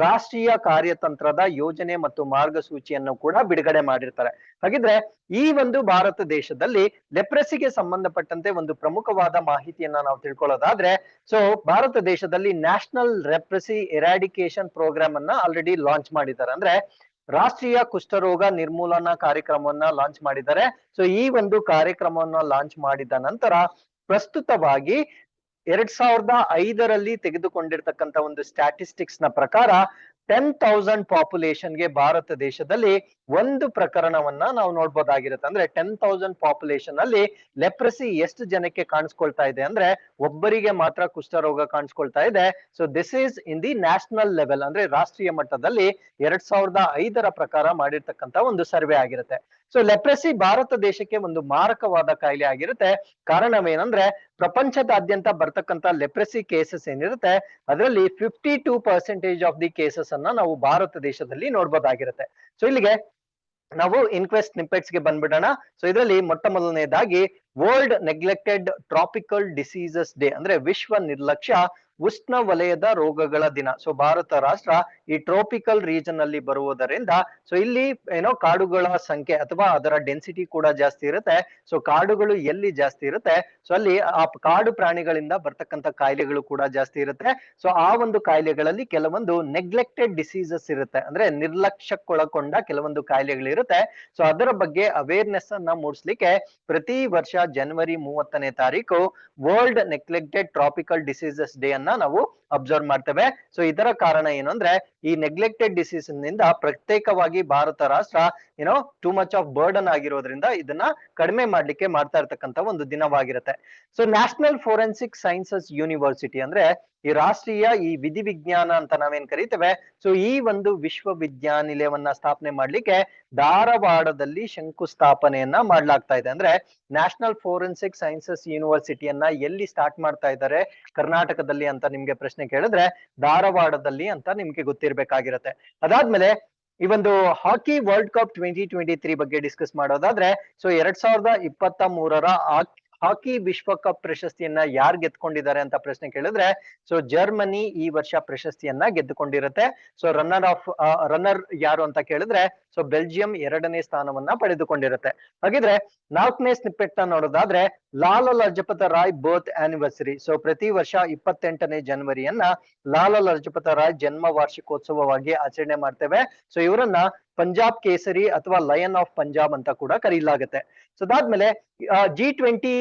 ರಾಷ್ಟ್ರೀಯ ಕಾರ್ಯತಂತ್ರದ ಯೋಜನೆ ಮತ್ತು ಮಾರ್ಗಸೂಚಿಯನ್ನು ಕೂಡ ಬಿಡುಗಡೆ ಮಾಡಿರ್ತಾರೆ. ಹಾಗಿದ್ರೆ ಈ ಒಂದು ಭಾರತ ದೇಶದಲ್ಲಿ ಲೆಪ್ರಸಿಗೆ ಸಂಬಂಧಪಟ್ಟಂತೆ ಒಂದು ಪ್ರಮುಖವಾದ ಮಾಹಿತಿಯನ್ನ ನಾವು ತಿಳ್ಕೊಳ್ಳೋದಾದ್ರೆ, ಸೊ ಭಾರತ ದೇಶದಲ್ಲಿ ನ್ಯಾಷನಲ್ ಲೆಪ್ರಸಿ ಎರಾಡಿಕೇಶನ್ ಪ್ರೋಗ್ರಾಮ್ ಅನ್ನ ಆಲ್ರೆಡಿ ಲಾಂಚ್ ಮಾಡಿದ್ದಾರೆ. ಅಂದ್ರೆ ರಾಷ್ಟ್ರೀಯ ಕುಷ್ಠರೋಗ ನಿರ್ಮೂಲನಾ ಕಾರ್ಯಕ್ರಮವನ್ನ ಲಾಂಚ್ ಮಾಡಿದ್ದಾರೆ. ಸೊ ಈ ಒಂದು ಕಾರ್ಯಕ್ರಮವನ್ನ ಲಾಂಚ್ ಮಾಡಿದ ನಂತರ ಪ್ರಸ್ತುತವಾಗಿ 2005ರಲ್ಲಿ ತೆಗೆದುಕೊಂಡಿರ್ತಕ್ಕಂಥ ಒಂದು ಸ್ಟ್ಯಾಟಿಸ್ಟಿಕ್ಸ್ ನ ಪ್ರಕಾರ 10,000 ಪಾಪ್ಯುಲೇಷನ್ ಗೆ ಭಾರತ ದೇಶದಲ್ಲಿ ಒಂದು ಪ್ರಕರಣವನ್ನ ನಾವು ನೋಡ್ಬೋದಾಗಿರುತ್ತೆ. ಅಂದ್ರೆ 10,000 ಪಾಪ್ಯುಲೇಷನ್ ಅಲ್ಲಿ ಲೆಪ್ರಸಿ ಎಷ್ಟು ಜನಕ್ಕೆ ಕಾಣಿಸ್ಕೊಳ್ತಾ ಇದೆ ಅಂದ್ರೆ ಒಬ್ಬರಿಗೆ ಮಾತ್ರ ಕುಷ್ಠರೋಗ ಕಾಣಿಸ್ಕೊಳ್ತಾ ಇದೆ. So this is in the national level, ಅಂದ್ರೆ ರಾಷ್ಟ್ರೀಯ ಮಟ್ಟದಲ್ಲಿ 2005ರ ಪ್ರಕಾರ ಮಾಡಿರ್ತಕ್ಕಂಥ ಒಂದು ಸರ್ವೆ ಆಗಿರುತ್ತೆ. ಸೊ ಲೆಪ್ರಸಿ ಭಾರತ ದೇಶಕ್ಕೆ ಒಂದು ಮಾರಕವಾದ ಕಾಯಿಲೆ ಆಗಿರುತ್ತೆ. ಕಾರಣವೇನಂದ್ರೆ ಪ್ರಪಂಚದಾದ್ಯಂತ ಬರ್ತಕ್ಕಂಥ ಲೆಪ್ರಸಿ ಕೇಸಸ್ ಏನಿರುತ್ತೆ ಅದರಲ್ಲಿ 52% ಆಫ್ ದಿ ಕೇಸಸ್ ಅನ್ನ ನಾವು ಭಾರತ ದೇಶದಲ್ಲಿ ನೋಡ್ಬೋದಾಗಿರುತ್ತೆ. ಸೊ ಇಲ್ಲಿಗೆ ನಾವು ಇನ್ಕ್ವೆಸ್ಟ್ ಸ್ನಿಪ್ಪೆಟ್ಸ್ ಗೆ ಬಂದ್ಬಿಡೋಣ. ಸೊ ಇದರಲ್ಲಿ ಮೊಟ್ಟ ಮೊದಲನೇದಾಗಿ world neglected tropical diseases day, ಅಂದ್ರೆ ವಿಶ್ವ ನಿರ್ಲಕ್ಷ್ಯ ಉಷ್ಣ ವಲಯದ ರೋಗಗಳ ದಿನ. ಸೊ ಭಾರತ ರಾಷ್ಟ್ರ ಈ ಟ್ರೋಪಿಕಲ್ ರೀಜನ್ ಅಲ್ಲಿ ಬರುವುದರಿಂದ ಸೊ ಇಲ್ಲಿ ಕಾಡುಗಳ ಸಂಖ್ಯೆ ಅಥವಾ ಅದರ ಡೆನ್ಸಿಟಿ ಕೂಡ ಜಾಸ್ತಿ ಇರುತ್ತೆ. ಸೊ ಕಾಡುಗಳು ಎಲ್ಲಿ ಜಾಸ್ತಿ ಇರುತ್ತೆ ಸೊ ಅಲ್ಲಿ ಆ ಕಾಡು ಪ್ರಾಣಿಗಳಿಂದ ಬರ್ತಕ್ಕಂಥ ಕಾಯಿಲೆಗಳು ಕೂಡ ಜಾಸ್ತಿ ಇರುತ್ತೆ. ಸೊ ಆ ಒಂದು ಕಾಯಿಲೆಗಳಲ್ಲಿ ಕೆಲವೊಂದು ನೆಗ್ಲೆಕ್ಟೆಡ್ ಡಿಸೀಸಸ್ ಇರುತ್ತೆ, ಅಂದ್ರೆ ನಿರ್ಲಕ್ಷ್ಯಕ್ಕೊಳಗೊಂಡ ಕೆಲವೊಂದು ಕಾಯಿಲೆಗಳು ಇರುತ್ತೆ. ಸೊ ಅದರ ಬಗ್ಗೆ ಅವೇರ್ನೆಸ್ ಅನ್ನ ಮೂಡಿಸ್ಲಿಕ್ಕೆ ಪ್ರತಿ ವರ್ಷ ಜನವರಿ 30ನೇ ತಾರೀಕು world neglected tropical diseases day ಅನ್ನ ನಾವು ಅಬ್ಸರ್ವ್ ಮಾಡ್ತೇವೆ. ಸೊ ಇದರ ಕಾರಣ ಏನು ಅಂದ್ರೆ ಈ ನೆಗ್ಲೆಕ್ಟೆಡ್ ಡಿಸೀಸ್ ನಿಂದ ಪ್ರತ್ಯೇಕವಾಗಿ ಭಾರತ ರಾಷ್ಟ್ರ ಟೂ ಮಚ್ ಆಫ್ ಬರ್ಡನ್ ಆಗಿರೋದ್ರಿಂದ ಇದನ್ನ ಕಡಿಮೆ ಮಾಡ್ಲಿಕ್ಕೆ ಮಾಡ್ತಾ ಇರ್ತಕ್ಕಂಥ ಒಂದು ದಿನವಾಗಿರುತ್ತೆ. So national forensic sciences university ಅಂದ್ರೆ ಈ ರಾಷ್ಟ್ರೀಯ ಈ ವಿಧಿವಿಜ್ಞಾನ ಅಂತ ನಾವೇನ್ ಕರಿತೇವೆ, ಸೊ ಈ ಒಂದು ವಿಶ್ವವಿದ್ಯಾನಿಲಯವನ್ನ ಸ್ಥಾಪನೆ ಮಾಡ್ಲಿಕ್ಕೆ ಧಾರವಾಡದಲ್ಲಿ ಶಂಕುಸ್ಥಾಪನೆಯನ್ನ ಮಾಡ್ಲಾಗ್ತಾ ಇದೆ. ಅಂದ್ರೆ ನ್ಯಾಷನಲ್ ಫೋರೆನ್ಸಿಕ್ ಸೈನ್ಸಸ್ ಯೂನಿವರ್ಸಿಟಿಯನ್ನ ಎಲ್ಲಿ ಸ್ಟಾರ್ಟ್ ಮಾಡ್ತಾ ಇದ್ದಾರೆ ಕರ್ನಾಟಕದಲ್ಲಿ ಅಂತ ನಿಮ್ಗೆ ಪ್ರಶ್ನೆ ಕೇಳಿದ್ರೆ ಧಾರವಾಡದಲ್ಲಿ ಅಂತ ನಿಮ್ಗೆ ಗೊತ್ತಿರ್ಬೇಕಾಗಿರತ್ತೆ. ಅದಾದ್ಮೇಲೆ ಈ ಒಂದು ಹಾಕಿ ವರ್ಲ್ಡ್ ಕಪ್ 2023 ಬಗ್ಗೆ ಡಿಸ್ಕಸ್ ಮಾಡೋದಾದ್ರೆ, ಸೊ 2023ರ ಹಾಕಿ ವಿಶ್ವಕಪ್ ಪ್ರಶಸ್ತಿಯನ್ನ ಯಾರು ಗೆದ್ಕೊಂಡಿದ್ದಾರೆ ಅಂತ ಪ್ರಶ್ನೆ ಕೇಳಿದ್ರೆ ಸೊ ಜರ್ಮನಿ ಈ ವರ್ಷ ಪ್ರಶಸ್ತಿಯನ್ನ ಗೆದ್ದುಕೊಂಡಿರುತ್ತೆ. ಸೊ ರನ್ನರ್ ಯಾರು ಅಂತ ಕೇಳಿದ್ರೆ ಸೊ ಬೆಲ್ಜಿಯಂ 2ನೇ ಸ್ಥಾನವನ್ನ ಪಡೆದುಕೊಂಡಿರುತ್ತೆ. ಹಾಗಿದ್ರೆ 4ನೇ ಸ್ನಿಪ್ಪೆಟ್ ನ ನೋಡೋದಾದ್ರೆ Lala Lajpat Rai birth anniversary. So ಪ್ರತಿ ವರ್ಷ 28ನೇ ಜನವರಿಯನ್ನ ಲಾಲಾ ಲಜಪತ ರಾಯ್ ಜನ್ಮ ವಾರ್ಷಿಕೋತ್ಸವವಾಗಿ ಆಚರಣೆ ಮಾಡ್ತೇವೆ. ಸೊ ಇವರನ್ನ ಪಂಜಾಬ್ ಕೇಸರಿ ಅಥವಾ ಲಯನ್ ಆಫ್ ಪಂಜಾಬ್ ಅಂತ ಕೂಡ ಕರೀಲಾಗುತ್ತೆ. ಸೊ ಅದಾದ್ಮೇಲೆ G20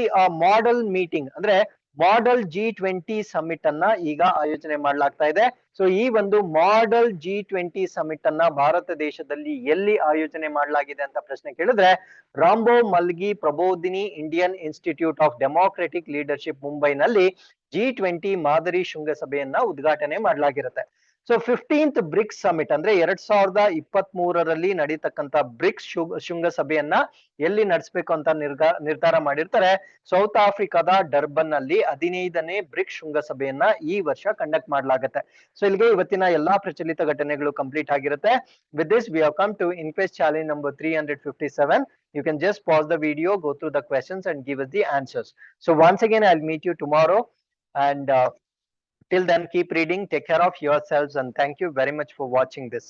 ಮಾಡೆಲ್ ಮೀಟಿಂಗ್ ಅಂದ್ರೆ ಮಾಡೆಲ್ G20 ಸಮಿಟ್ ಅನ್ನ ಈಗ ಆಯೋಜನೆ ಮಾಡ್ಲಾಗ್ತಾ ಇದೆ. ಸೊ ಈ ಒಂದು ಮಾಡೆಲ್ G20 ಸಮಿಟ್ ಅನ್ನ ಭಾರತ ದೇಶದಲ್ಲಿ ಎಲ್ಲಿ ಆಯೋಜನೆ ಮಾಡಲಾಗಿದೆ ಅಂತ ಪ್ರಶ್ನೆ ಕೇಳಿದ್ರೆ Rambhau Mhalgi Prabodhini Indian institute of democratic leadership ಮುಂಬೈನಲ್ಲಿ G20 ಮಾದರಿ ಶೃಂಗಸಭೆಯನ್ನ ಉದ್ಘಾಟನೆ ಮಾಡಲಾಗಿರುತ್ತೆ. ಸೊ 15th ಬ್ರಿಕ್ಸ್ ಸಮಿಟ್ ಅಂದ್ರೆ 2023ರಲ್ಲಿ ನಡೀತಕ್ಕಂತ ಬ್ರಿಕ್ಸ್ ಶೃಂಗಸಭೆಯನ್ನ ಎಲ್ಲಿ ನಡೆಸಬೇಕು ಅಂತ ನಿರ್ಧಾರ ಮಾಡಿರ್ತಾರೆ. ಸೌತ್ ಆಫ್ರಿಕಾದ ಡರ್ಬನ್ ನಲ್ಲಿ 15ನೇ ಬ್ರಿಕ್ಸ್ ಶೃಂಗಸಭೆಯನ್ನ ಈ ವರ್ಷ ಕಂಡಕ್ಟ್ ಮಾಡಲಾಗುತ್ತೆ. ಸೊ ಇಲ್ಲಿಗೆ ಇವತ್ತಿನ ಎಲ್ಲಾ ಪ್ರಚಲಿತ ಘಟನೆಗಳು ಕಂಪ್ಲೀಟ್ ಆಗಿರುತ್ತೆ. With this we have come to inquest challenge number 357. You can just pause the video, go through the questions and give us the answers. So once again, I'll meet you tomorrow and till then keep reading, take care of yourselves and thank you very much for watching this.